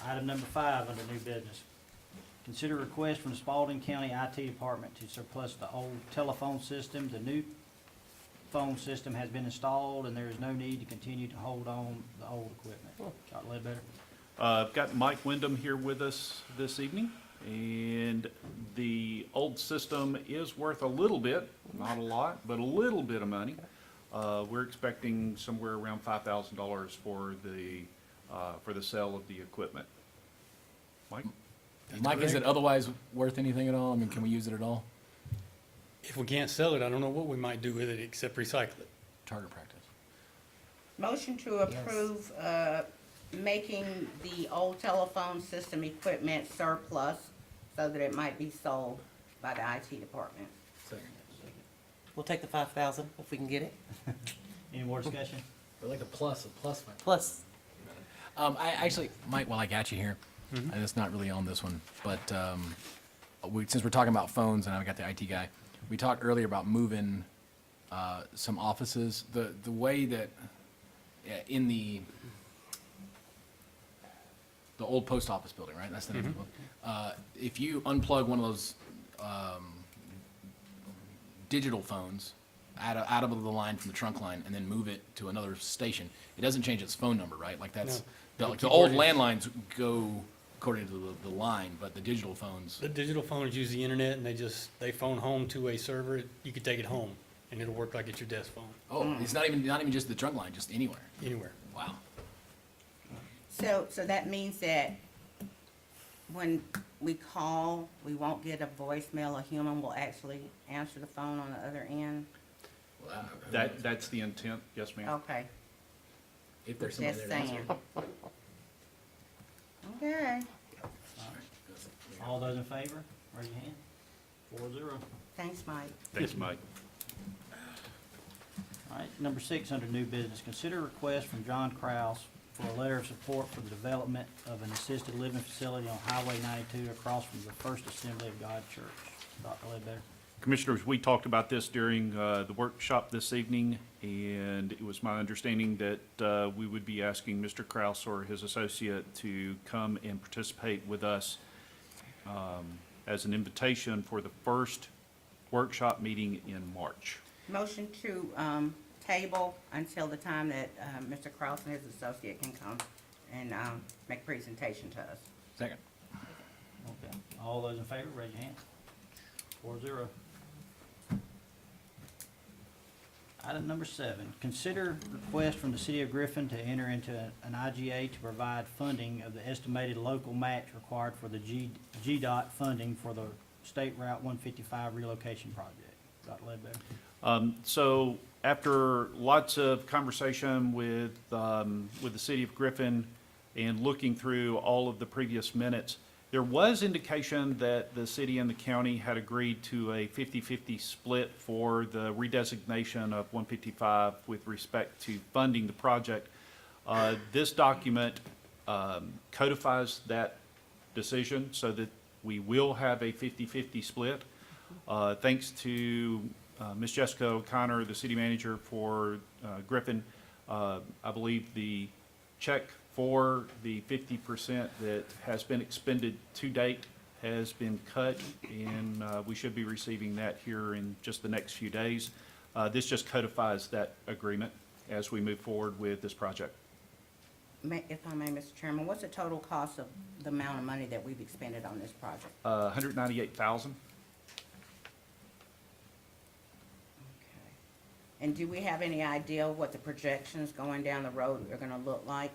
Item number 5 under new business. Consider request from the Spalding County IT Department to surplus the old telephone system. The new phone system has been installed and there is no need to continue to hold on the old equipment. Dr. Ledbetter? I've got Mike Wyndham here with us this evening, and the old system is worth a little bit, not a lot, but a little bit of money. We're expecting somewhere around $5,000 for the sale of the equipment. Mike? Mike, is it otherwise worth anything at all? I mean, can we use it at all? If we can't sell it, I don't know what we might do with it except recycle it. Target practice. Motion to approve, making the old telephone system equipment surplus so that it might be sold by the IT department. Second. We'll take the 5,000 if we can get it. Any more discussion? I like the plus. Plus, I actually, Mike, while I got you here, and it's not really on this one, but since we're talking about phones and I got the IT guy, we talked earlier about moving some offices. The way that in the old post office building, right? That's the name of the building. If you unplug one of those digital phones out of the line from the trunk line and then move it to another station, it doesn't change its phone number, right? Like that's the old landlines go according to the line, but the digital phones. The digital phones use the internet and they phone home to a server. You could take it home and it'll work like it's your desk phone, Oh, it's not even just the trunk line, just anywhere. anywhere. Wow. So that means that when we call, we won't get a voicemail. A human will actually answer the phone on the other end? Wow. That's the intent, yes, ma'am. Okay, If there's somebody just there to answer. saying. Okay, All those in favor, raise your hand. 4-0. thanks, Mike. Thanks, Mike. All right, number 6 under new business. Consider request from John Kraus for a letter of support for the development of an assisted living facility on Highway 92 across from the First Assembly of God Church. Dr. Ledbetter? Commissioners, we talked about this during the workshop this evening, and it was my understanding that we would be asking Mr. Kraus or his associate to come and participate with us as an invitation for the first workshop meeting in March. Motion to table until the time that Mr. Kraus and his associate can come and make a presentation to us. Second. Okay. All those in favor, raise your hand. 4-0. Item number 7, consider request from the City of Griffin to enter into an IGA to provide funding of the estimated local match required for the GDOT funding for the State Route 155 relocation project. Dr. Ledbetter? So after lots of conversation with the City of Griffin and looking through all of the previous minutes, There was indication that the city and the county had agreed to a 50-50 split for the redesignation of 155 with respect to funding the project. This document codifies that decision so that we will have a 50-50 split. Thanks to Ms. Jessica O'Connor, the city manager for Griffin, I believe the check for the 50% that has been expended to date has been cut, and we should be receiving that here in just the next few days. This just codifies that agreement as we move forward with this project. If I may, Mr. Chairman, what's the total cost of the amount of money that we've expended on this project? 198,000. And do we have any idea what the projections going down the road are gonna look like?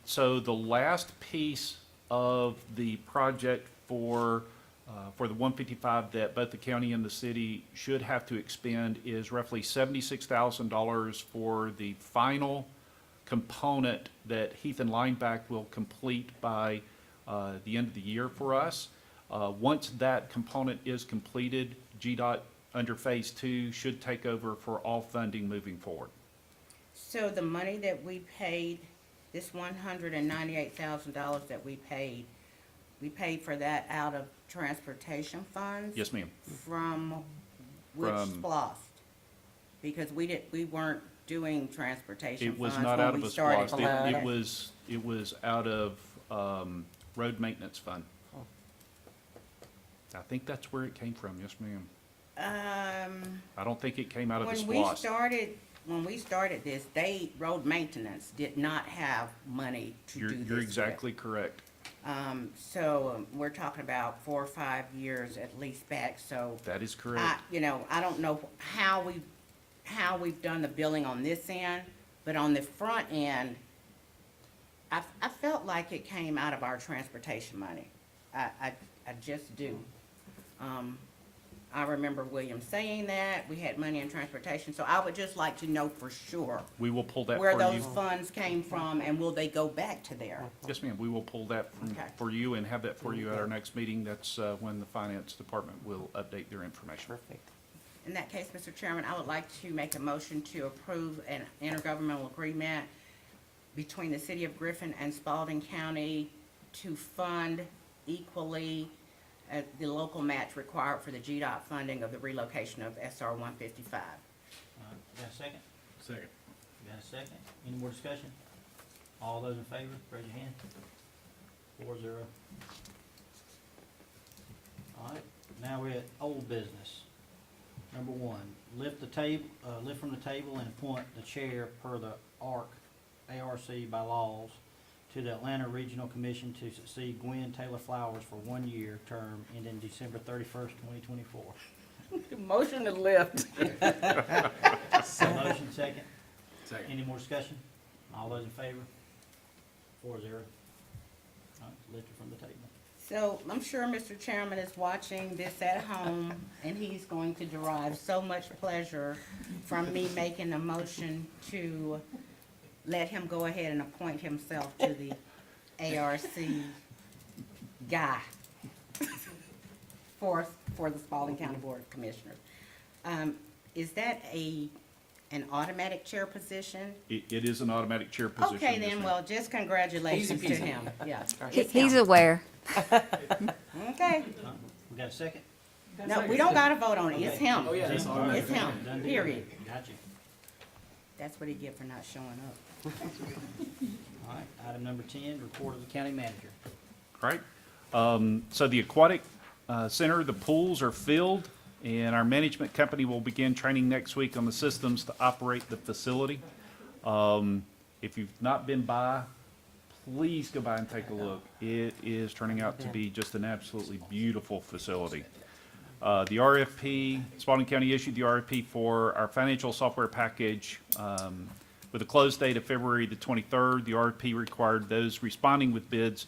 So the last piece of the project for the 155 that both the county and the city should have to expend is roughly $76,000 for the final component that Heath and Lineback will complete by the end of the year for us. Once that component is completed, GDOT under Phase 2 should take over for all funding moving forward. So the money that we paid, this $198,000 that we paid for that out of transportation funds? Yes, ma'am. From which From- SPOS? Because we weren't doing transportation It was funds not when out of we a started SPOS. below It that. was out of road maintenance fund. I think that's where it came from. Yes, ma'am. I don't think it came out of the SPOS. When we started this, road maintenance did not have money to do this You're with. exactly correct. So we're talking about 4 or 5 years at least back, so. That is correct. I don't know how we've done the billing on this end, but on the front end, I felt like it came out of our transportation money. I just do. I remember William saying that, we had money in transportation, so I would just like to know for sure We will pull that where for those you. funds came from, and will they go back to there? Yes, ma'am. We will pull that Okay. for you and have that for you at our next meeting. That's when the finance department will update their information. Perfect. In that case, Mr. Chairman, I would like to make a motion to approve an intergovernmental agreement between the City of Griffin and Spalding County to fund equally the local match required for the GDOT funding of the relocation of SR 155. Got a second? Second. Got a second? Any more discussion? All those in favor, raise your hand. 4-0. All right, now we're at old business. Number 1, lift from the table and appoint the chair per the ARC by laws to the Atlanta Regional Commission to succeed Gwen Taylor Flowers for 1-year term ending December 31st, 2024. Motion to lift. Motion second. Second. Any more discussion? All those in favor? 4-0. All right, lifted from the table. So I'm sure Mr. Chairman is watching this at home, and he's going to derive so much pleasure from me making a motion to let him go ahead and appoint himself to the ARC guy for the Spalding County Board of Commissioners. Is that an automatic chair position? It is an automatic chair position. Okay, yes, then, ma'am. well, just congratulations to Easy peasy. him, yeah. He's aware. Okay, We got a second? no, we don't gotta vote on it, it's him. Oh, yeah, it's All right, automatic. It's him, done deal. period. Got you. That's what he get for not showing up. All right, item number 10, report of the county manager. Right. So the aquatic center, the pools are filled, and our management company will begin training next week on the systems to operate the facility. If you've not been by, please go by and take a look. It is turning out to be just an absolutely beautiful facility. The RFP, Spalding County issued the RFP for our financial software package with a close date of February the 23rd. The RFP required those responding with bids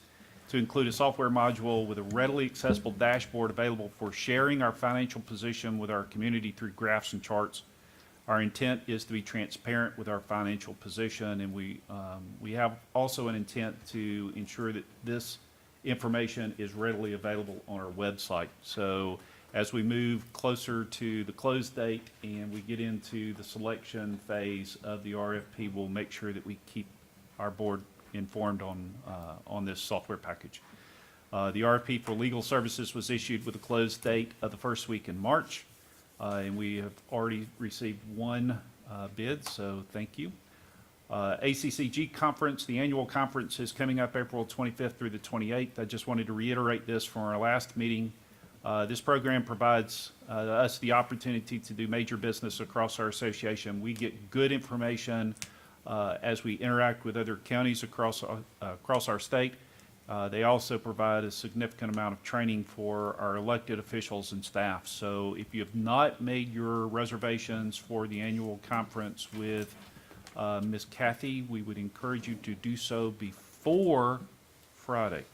to include a software module with a readily accessible dashboard available for sharing our financial position with our community through graphs and charts. Our intent is to be transparent with our financial position, and we have also an intent to ensure that this information is readily available on our website. So as we move closer to the close date and we get into the selection phase of the RFP, we'll make sure that we keep our board informed on this software package. The RFP for legal services was issued with a close date of the first week in March, and we have already received one bid, so thank you. ACCG conference, the annual conference is coming up April 25th through the 28th. I just wanted to reiterate this from our last meeting. This program provides us the opportunity to do major business across our association. We get good information as we interact with other counties across our state. They also provide a significant amount of training for our elected officials and staff. So if you have not made your reservations for the annual conference with Ms. Kathy, we would encourage you to do so before Friday.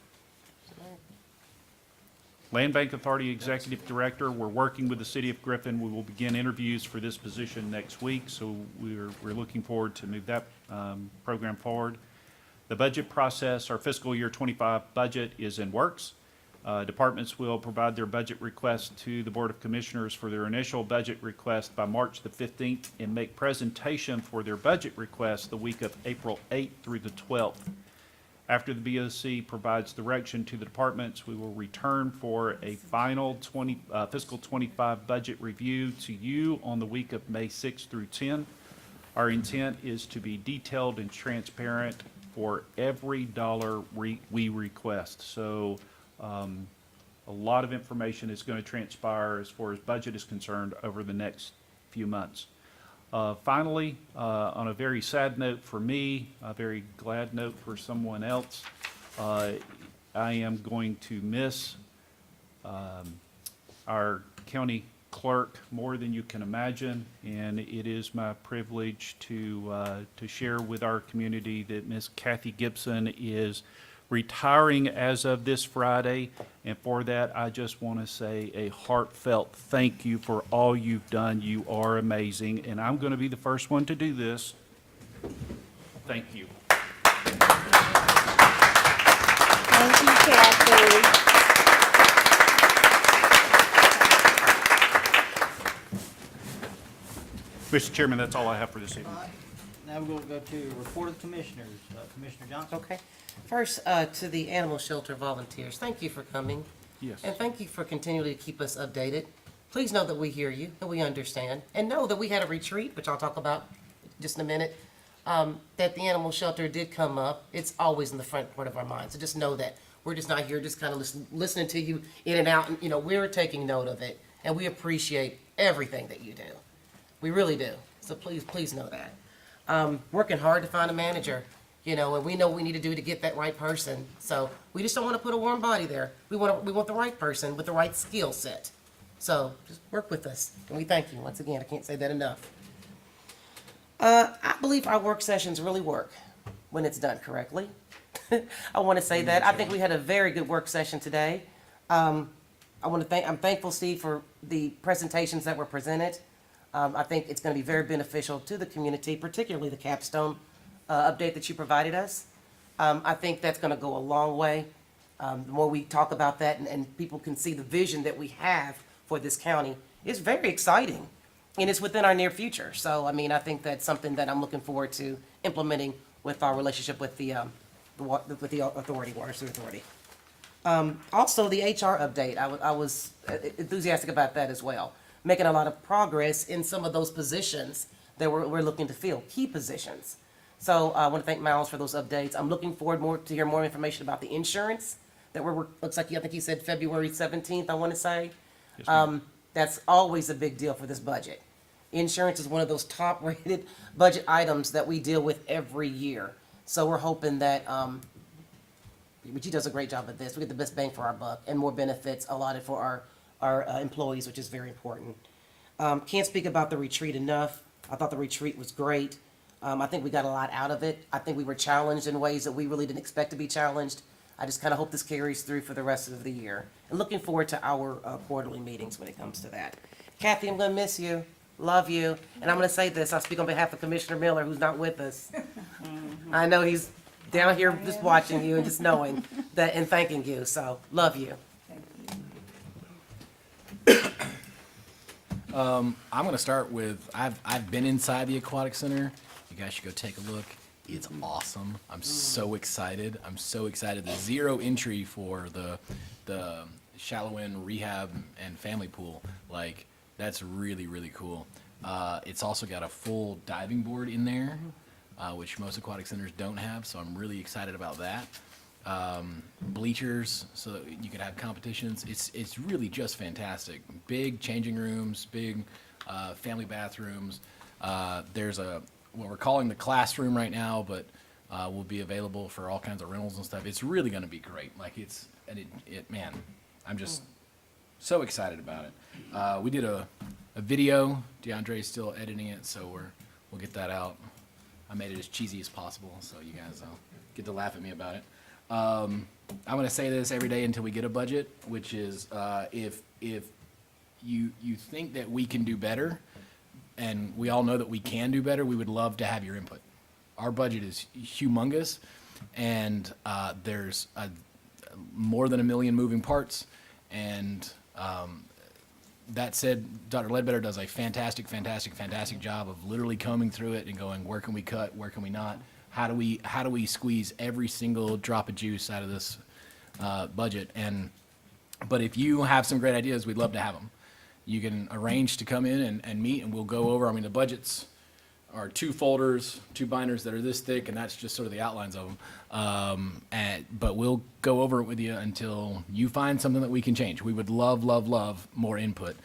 Land Bank Authority Executive Director, we're working with the City of Griffin. We will begin interviews for this position next week, so we're looking forward to move that program forward. The budget process, our fiscal year 25 budget is in works. Departments will provide their budget request to the Board of Commissioners for their initial budget request by March the 15th and make presentation for their budget request the week of April 8th through the 12th. After the BOC provides direction to the departments, we will return for a final fiscal 25 budget review to you on the week of May 6th through 10th. Our intent is to be detailed and transparent for every dollar we request. So a lot of information is going to transpire as far as budget is concerned over the next few months. Finally, on a very sad note for me, a very glad note for someone else, I am going to miss our county clerk more than you can imagine, and it is my privilege to share with our community that Miss Kathy Gibson is retiring as of this Friday, and for that I just want to say a heartfelt thank you for all you've done. You are amazing, and I'm going to be the first one to do this. Thank you. Thank you, Kathy. Mr. Chairman, that's all I have for this evening. Now we're going to go to report of the commissioners. Commissioner Johnson. Okay. First, to the animal shelter volunteers, thank you for coming. Yes. And thank you for continuing to keep us updated. Please know that we hear you, that we understand, and know that we had a retreat, which I'll talk about just in a minute, that the animal shelter did come up. It's always in the front part of our minds. So just know that we're just not here just kind of listening to you in and out. And, you know, we're taking note of it, and we appreciate everything that you do. We really do. So please know that. Working hard to find a manager, you know, and we know what we need to do to get that right person. So we just don't want to put a warm body there. We want the right person with the right skill set. So just work with us, and we thank you. Once again, I can't say that enough. I believe our work sessions really work when it's done correctly. I want to say that. I think we had a very good work session today. I'm thankful, Steve, for the presentations that were presented. I think it's going to be very beneficial to the community, particularly the capstone update that you provided us. I think that's going to go a long way. The more we talk about that and people can see the vision that we have for this county, it's very exciting, and it's within our near future. So, I mean, I think that's something that I'm looking forward to implementing with our relationship with the authority, Water Sewer Authority. Also, the HR update, I was enthusiastic about that as well. Making a lot of progress in some of those positions that we're looking to fill, key positions. So I want to thank Miles for those updates. I'm looking forward to hear more information about the insurance that looks like I think he said February 17th, I want to say. Yes, ma'am. That's always a big deal for this budget. Insurance is one of those top-rated budget items that we deal with every year. So we're hoping that, but he does a great job at this. We get the best bang for our buck and more benefits allotted for our employees, which is very important. Can't speak about the retreat enough. I thought the retreat was great. I think we got a lot out of it. I think we were challenged in ways that we really didn't expect to be challenged. I just kind of hope this carries through for the rest of the year. And looking forward to our quarterly meetings when it comes to that. Kathy, I'm going to miss you. Love you. And I'm going to say this. I speak on behalf of Commissioner Miller, who's not with us. I know he's down here just watching you and just knowing that and thanking you. So, love you. I'm gonna start with, I've been inside the aquatic center. You guys should go take a look. It's awesome. I'm so excited. I'm so excited. The zero entry for the shallow end rehab and family pool, like, that's really, really cool. It's also got a full diving board in there, which most aquatic centers don't have, so I'm really excited about that. Bleachers, so that you could have competitions. It's really just fantastic. Big changing rooms, big family bathrooms. There's what we're calling the classroom right now, but will be available for all kinds of rentals and stuff. It's really going to be great. Like, man, I'm just so excited about it. We did a video. DeAndre's still editing it, so we'll get that out. I made it as cheesy as possible, so you guys get to laugh at me about it. I'm going to say this every day until we get a budget, which is if you think that we can do better, and we all know that we can do better, we would love to have your input. Our budget is humongous, and there's more than 1 million moving parts, and that said, Dr. Ledbetter does a fantastic job of literally combing through it and going, where can we cut, where can we not? How do we squeeze every single drop of juice out of this budget? But if you have some great ideas, we'd love to have them. You can arrange to come in and meet, and we'll go over. I mean, the budgets are 2 folders, 2 binders that are this thick, and that's just sort of the outlines of them. But we'll go over it with you until you find something that we can change. We would love more input.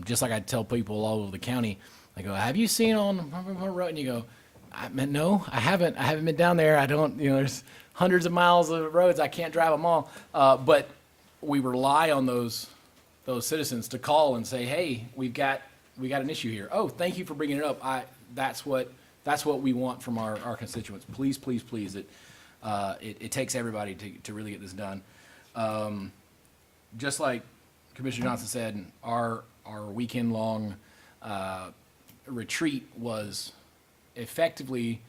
Just like I tell people all over the county, I go, have you seen on road? And you go, no, I haven't. I haven't been down there. I don't, there's hundreds of miles of roads. I can't drive them all. But we rely on those citizens to call and say, hey, we got an issue here. Oh, thank you for bringing it up. That's what we want from our constituents. Please. It takes everybody to really get this done. Just like Commissioner Johnson said, our weekend-long retreat was effectively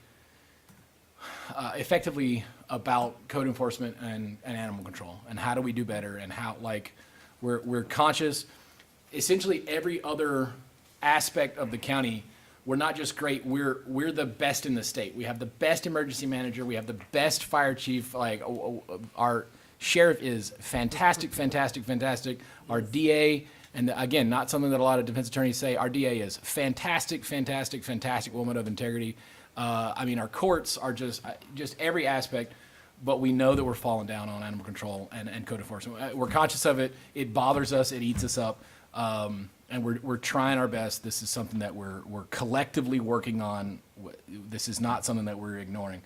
about code enforcement and animal control, and how do we do better, and how, like, we're conscious. Essentially every other aspect of the county, we're not just great, we're the best in the state. We have the best emergency manager, we have the best fire chief, like, our sheriff is fantastic. Our DA, and again, not something that a lot of defense attorneys say, our DA is fantastic woman of integrity. I mean, our courts are just every aspect, but we know that we're falling down on animal control and code enforcement. We're conscious of it. It bothers us. It eats us up. And we're trying our best. This is something that we're collectively working on. This is not something that we're ignoring.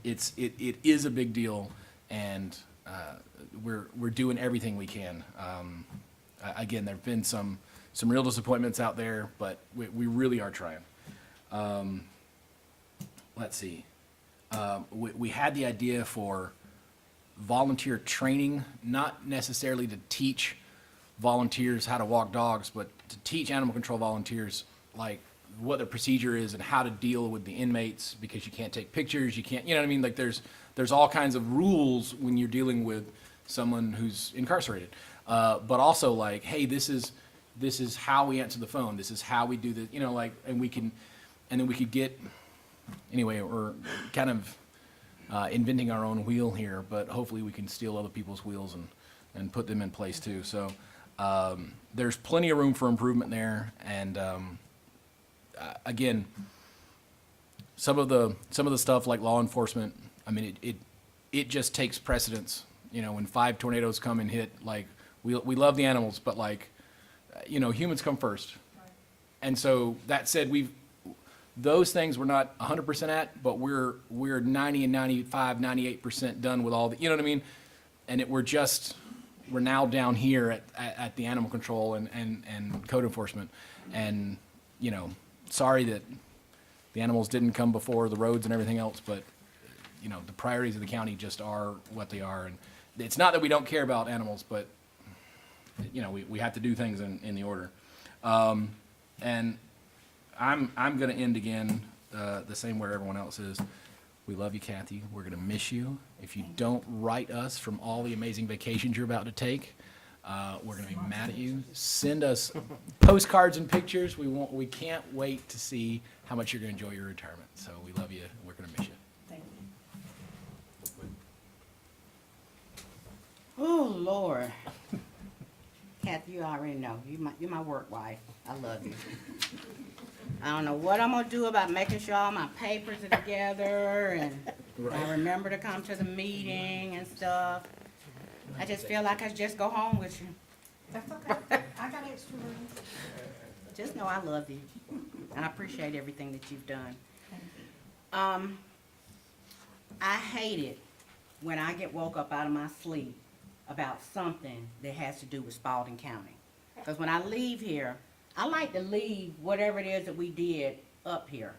It is a big deal, and we're doing everything we can. Again, there've been some real disappointments out there, but we really are trying. Let's see. We had the idea for volunteer training, not necessarily to teach volunteers how to walk dogs, but to teach animal control volunteers, like, what the procedure is and how to deal with the inmates, because you can't take pictures, you can't, you know what I mean? Like, there's all kinds of rules when you're dealing with someone who's incarcerated. But also, like, hey, this is how we answer the phone. This is how we do this, like, and then we could get, anyway, we're kind of inventing our own wheel here, but hopefully we can steal other people's wheels and put them in place too. So there's plenty of room for improvement there. And again, some of the stuff like law enforcement, I mean, it just takes precedence. When 5 tornadoes come and hit, like, we love the animals, but, like, humans come first. Right. And so that said, those things we're not 100% at, but we're 90 and 95, 98% done with all the, you know what I mean? And we're now down here at the animal control and code enforcement. And, sorry that the animals didn't come before the roads and everything else, but, the priorities of the county just are what they are. And it's not that we don't care about animals, but, we have to do things in the order. And I'm going to end again the same where everyone else is. We love you, Kathy. We're going to miss you. If you don't write us from all the amazing vacations you're about to take, we're going to be mad at you. Send us postcards and pictures. We can't wait to see how much you're going to enjoy your retirement. So we love you. We're going to miss you. Thank you. Oh, Lord. Kathy, you already know. You're my work wife. I love you. I don't know what I'm gonna do about making sure all my papers are together and I remember to come to the meeting and stuff. I just feel like I should just go home with you. That's okay. I got extra room. Just know I love you and I appreciate everything that you've done. I hate it when I get woke up out of my sleep about something that has to do with Spalding County. Because when I leave here, I like to leave whatever it is that we did up here.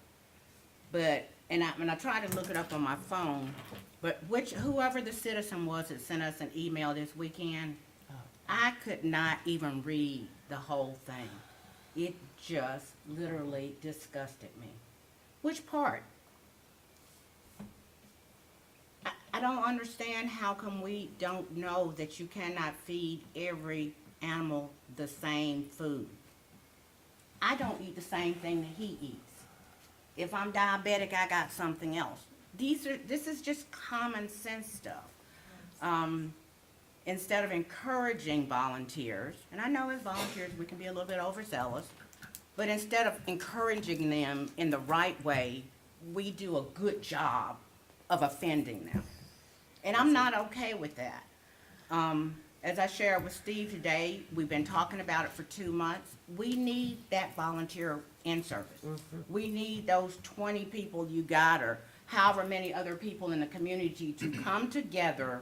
But, and I tried to look it up on my phone, but whoever the citizen was that sent us an email this weekend, I could not even read the whole thing. It just literally disgusted me. Which part? I don't understand how come we don't know that you cannot feed every animal the same food. I don't eat the same thing that he eats. If I'm diabetic, I got something else. This is just common sense stuff. Instead of encouraging volunteers, and I know as volunteers we can be a little bit overzealous, but instead of encouraging them in the right way, we do a good job of offending them. And I'm not okay with that. As I shared with Steve today, we've been talking about it for 2 months. We need that volunteer in service. We need those 20 people you got or however many other people in the community to come together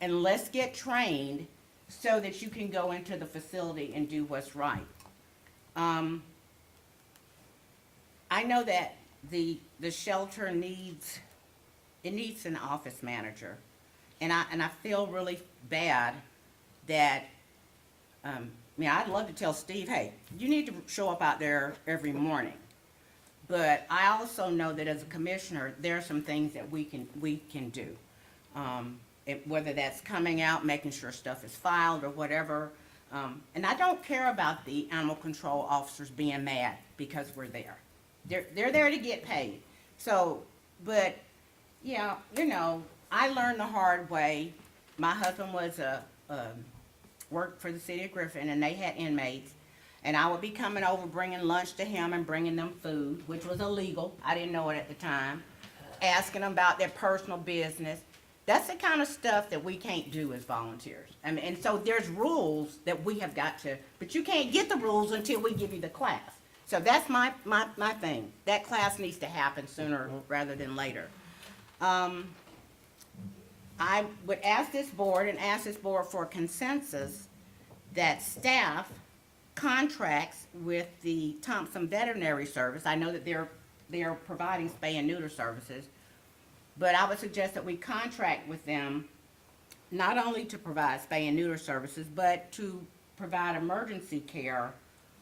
and let's get trained so that you can go into the facility and do what's right. I know that the shelter needs an office manager. And I feel really bad that, I'd love to tell Steve, hey, you need to show up out there every morning. But I also know that as a commissioner, there are some things that we can do. Whether that's coming out, making sure stuff is filed or whatever. And I don't care about the animal control officers being mad because we're there. They're there to get paid. So, but, yeah, I learned the hard way. My husband was worked for the city of Griffin, and they had inmates. And I would be coming over, bringing lunch to him and bringing them food, which was illegal. I didn't know it at the time. Asking them about their personal business. That's the kind of stuff that we can't do as volunteers. And so there's rules that we have got to, but you can't get the rules until we give you the class. So that's my thing. That class needs to happen sooner rather than later. I would ask this board for consensus that staff contracts with the Thompson Veterinary Service. I know that they're providing spay and neuter services, but I would suggest that we contract with them not only to provide spay and neuter services, but to provide emergency care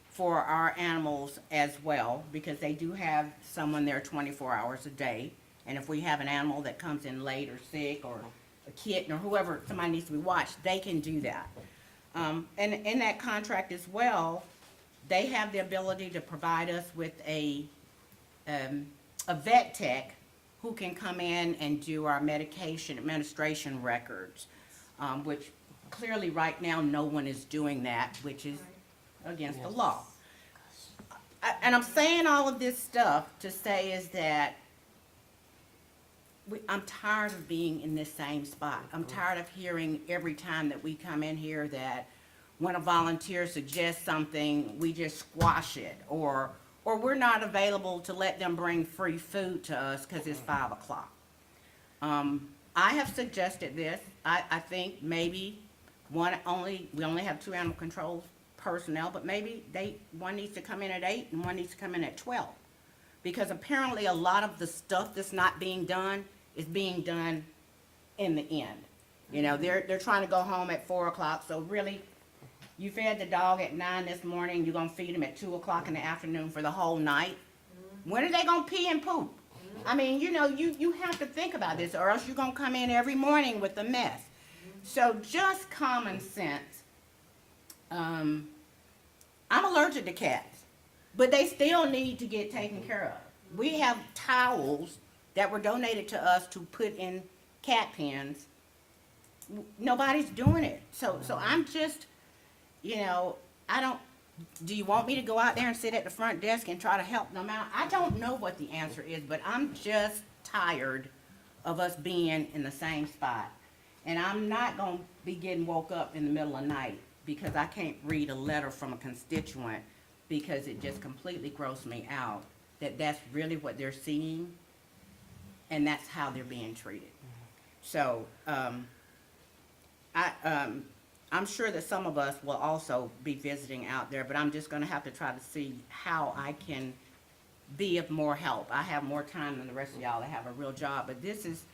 for our animals as well, because they do have someone there 24 hours a day. And if we have an animal that comes in late or sick or a kitten or whoever, somebody needs to be watched, they can do that. And in that contract as well, they have the ability to provide us with a vet tech who can come in and do our medication administration records, which clearly right now no one is doing that, which is against the law. And I'm saying all of this stuff to say is that I'm tired of being in this same spot. I'm tired of hearing every time that we come in here that when a volunteer suggests something, we just squash it, or we're not available to let them bring free food to us because it's 5 o'clock. I have suggested this. I think maybe we only have 2 animal control personnel, but maybe one needs to come in at 8 and one needs to come in at 12. Because apparently a lot of the stuff that's not being done is being done in the end. They're trying to go home at 4 o'clock, so really, you fed the dog at 9 this morning, you're gonna feed him at 2 o'clock in the afternoon for the whole night. When are they gonna pee and poop? I mean, you know, you have to think about this, or else you're gonna come in every morning with a mess. So just common sense. I'm allergic to cats, but they still need to get taken care of. We have towels that were donated to us to put in cat pens. Nobody's doing it. So I'm just, you know, do you want me to go out there and sit at the front desk and try to help them out? I don't know what the answer is, but I'm just tired of us being in the same spot. And I'm not gonna be getting woke up in the middle of the night because I can't read a letter from a constituent because it just completely grossed me out that that's really what they're seeing and that's how they're being treated. So, I'm sure that some of us will also be visiting out there, but I'm just gonna have to try to see how I can be of more help. I have more time than the rest of y'all that have a real job, but this is,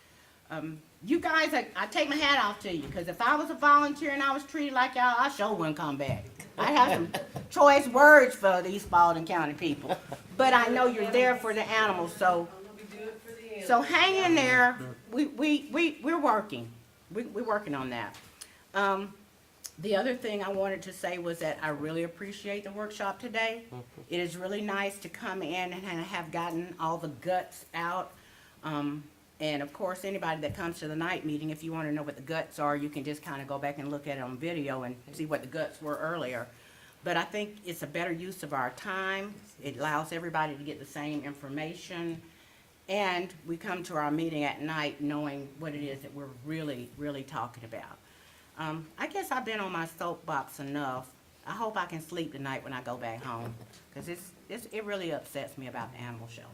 you guys, I take my hat off to you, because if I was a volunteer and I was treated like y'all, I sure wouldn't come back. I have some choice words for these Spalding County people, but I know you're there for the animals, so hang in there. We're working. We're working on that. The other thing I wanted to say was that I really appreciate the workshop today. It is really nice to come in and have gotten all the guts out. And of course, anybody that comes to the night meeting, if you want to know what the guts are, you can just kind of go back and look at it on video and see what the guts were earlier. But I think it's a better use of our time. It allows everybody to get the same information. And we come to our meeting at night knowing what it is that we're really, really talking about. I guess I've been on my soapbox enough. I hope I can sleep tonight when I go back home, because it really upsets me about the animal shelter.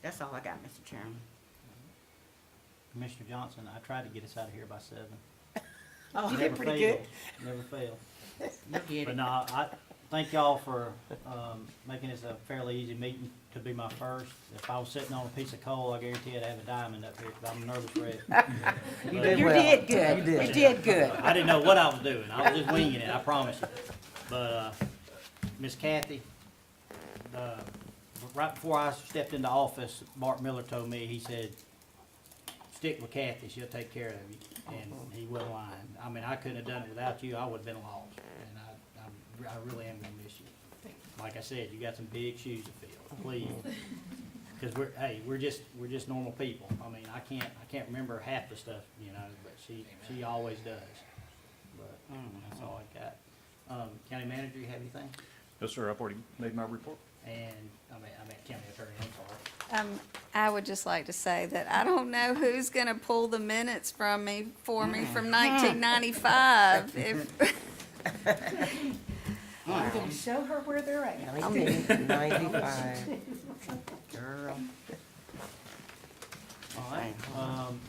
That's all I got, Mr. Chairman. Commissioner Johnson, I tried to get us out of here by 7. Oh, you Never did pretty good. failed. Never failed. You get But it. no, I thank y'all for making this a fairly easy meeting to be my first. If I was sitting on a piece of coal, I guarantee I'd have a diamond up here, because I'm a nervous wreck. You But- did You well. did good. You did good. I didn't know what I was doing. I was just winging it, I promise you. But, Miss Kathy, right before I stepped into office, Mark Miller told me, he said, stick with Kathy, she'll take care of you. And he wasn't lying. I mean, I couldn't have done it without you, I would've been lost. And I really am gonna miss you. Like I said, you got some big shoes to fill, please. Because we're just normal people. I mean, I can't remember half the stuff, you know, but she always does. But, that's all I got. County manager, you have anything? Yes, sir, I've already made my report. And, I mean, county attorney, I'm sorry. I would just like to say that I don't know who's gonna pull the minutes for me from 1995. If, I'm gonna show her where they're at. 1995. Girl. All right,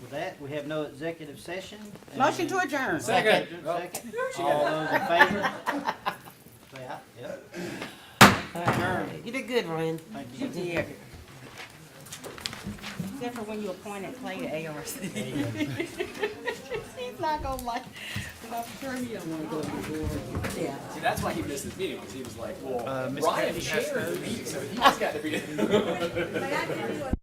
with that, we have no executive session. Motion to adjourn. Second. Second. All those in favor? Say aye. Yep. You did good, Ryan. Thank you. Yeah. Except for when you appointed Clay to ARC. He's not gonna like, I'm sure he don't wanna go to the board. Yeah. See, that's why he missed this meeting, because he was like, well, Miss Ryan Kathy has chaired the meeting, so he's got to be. May I give you a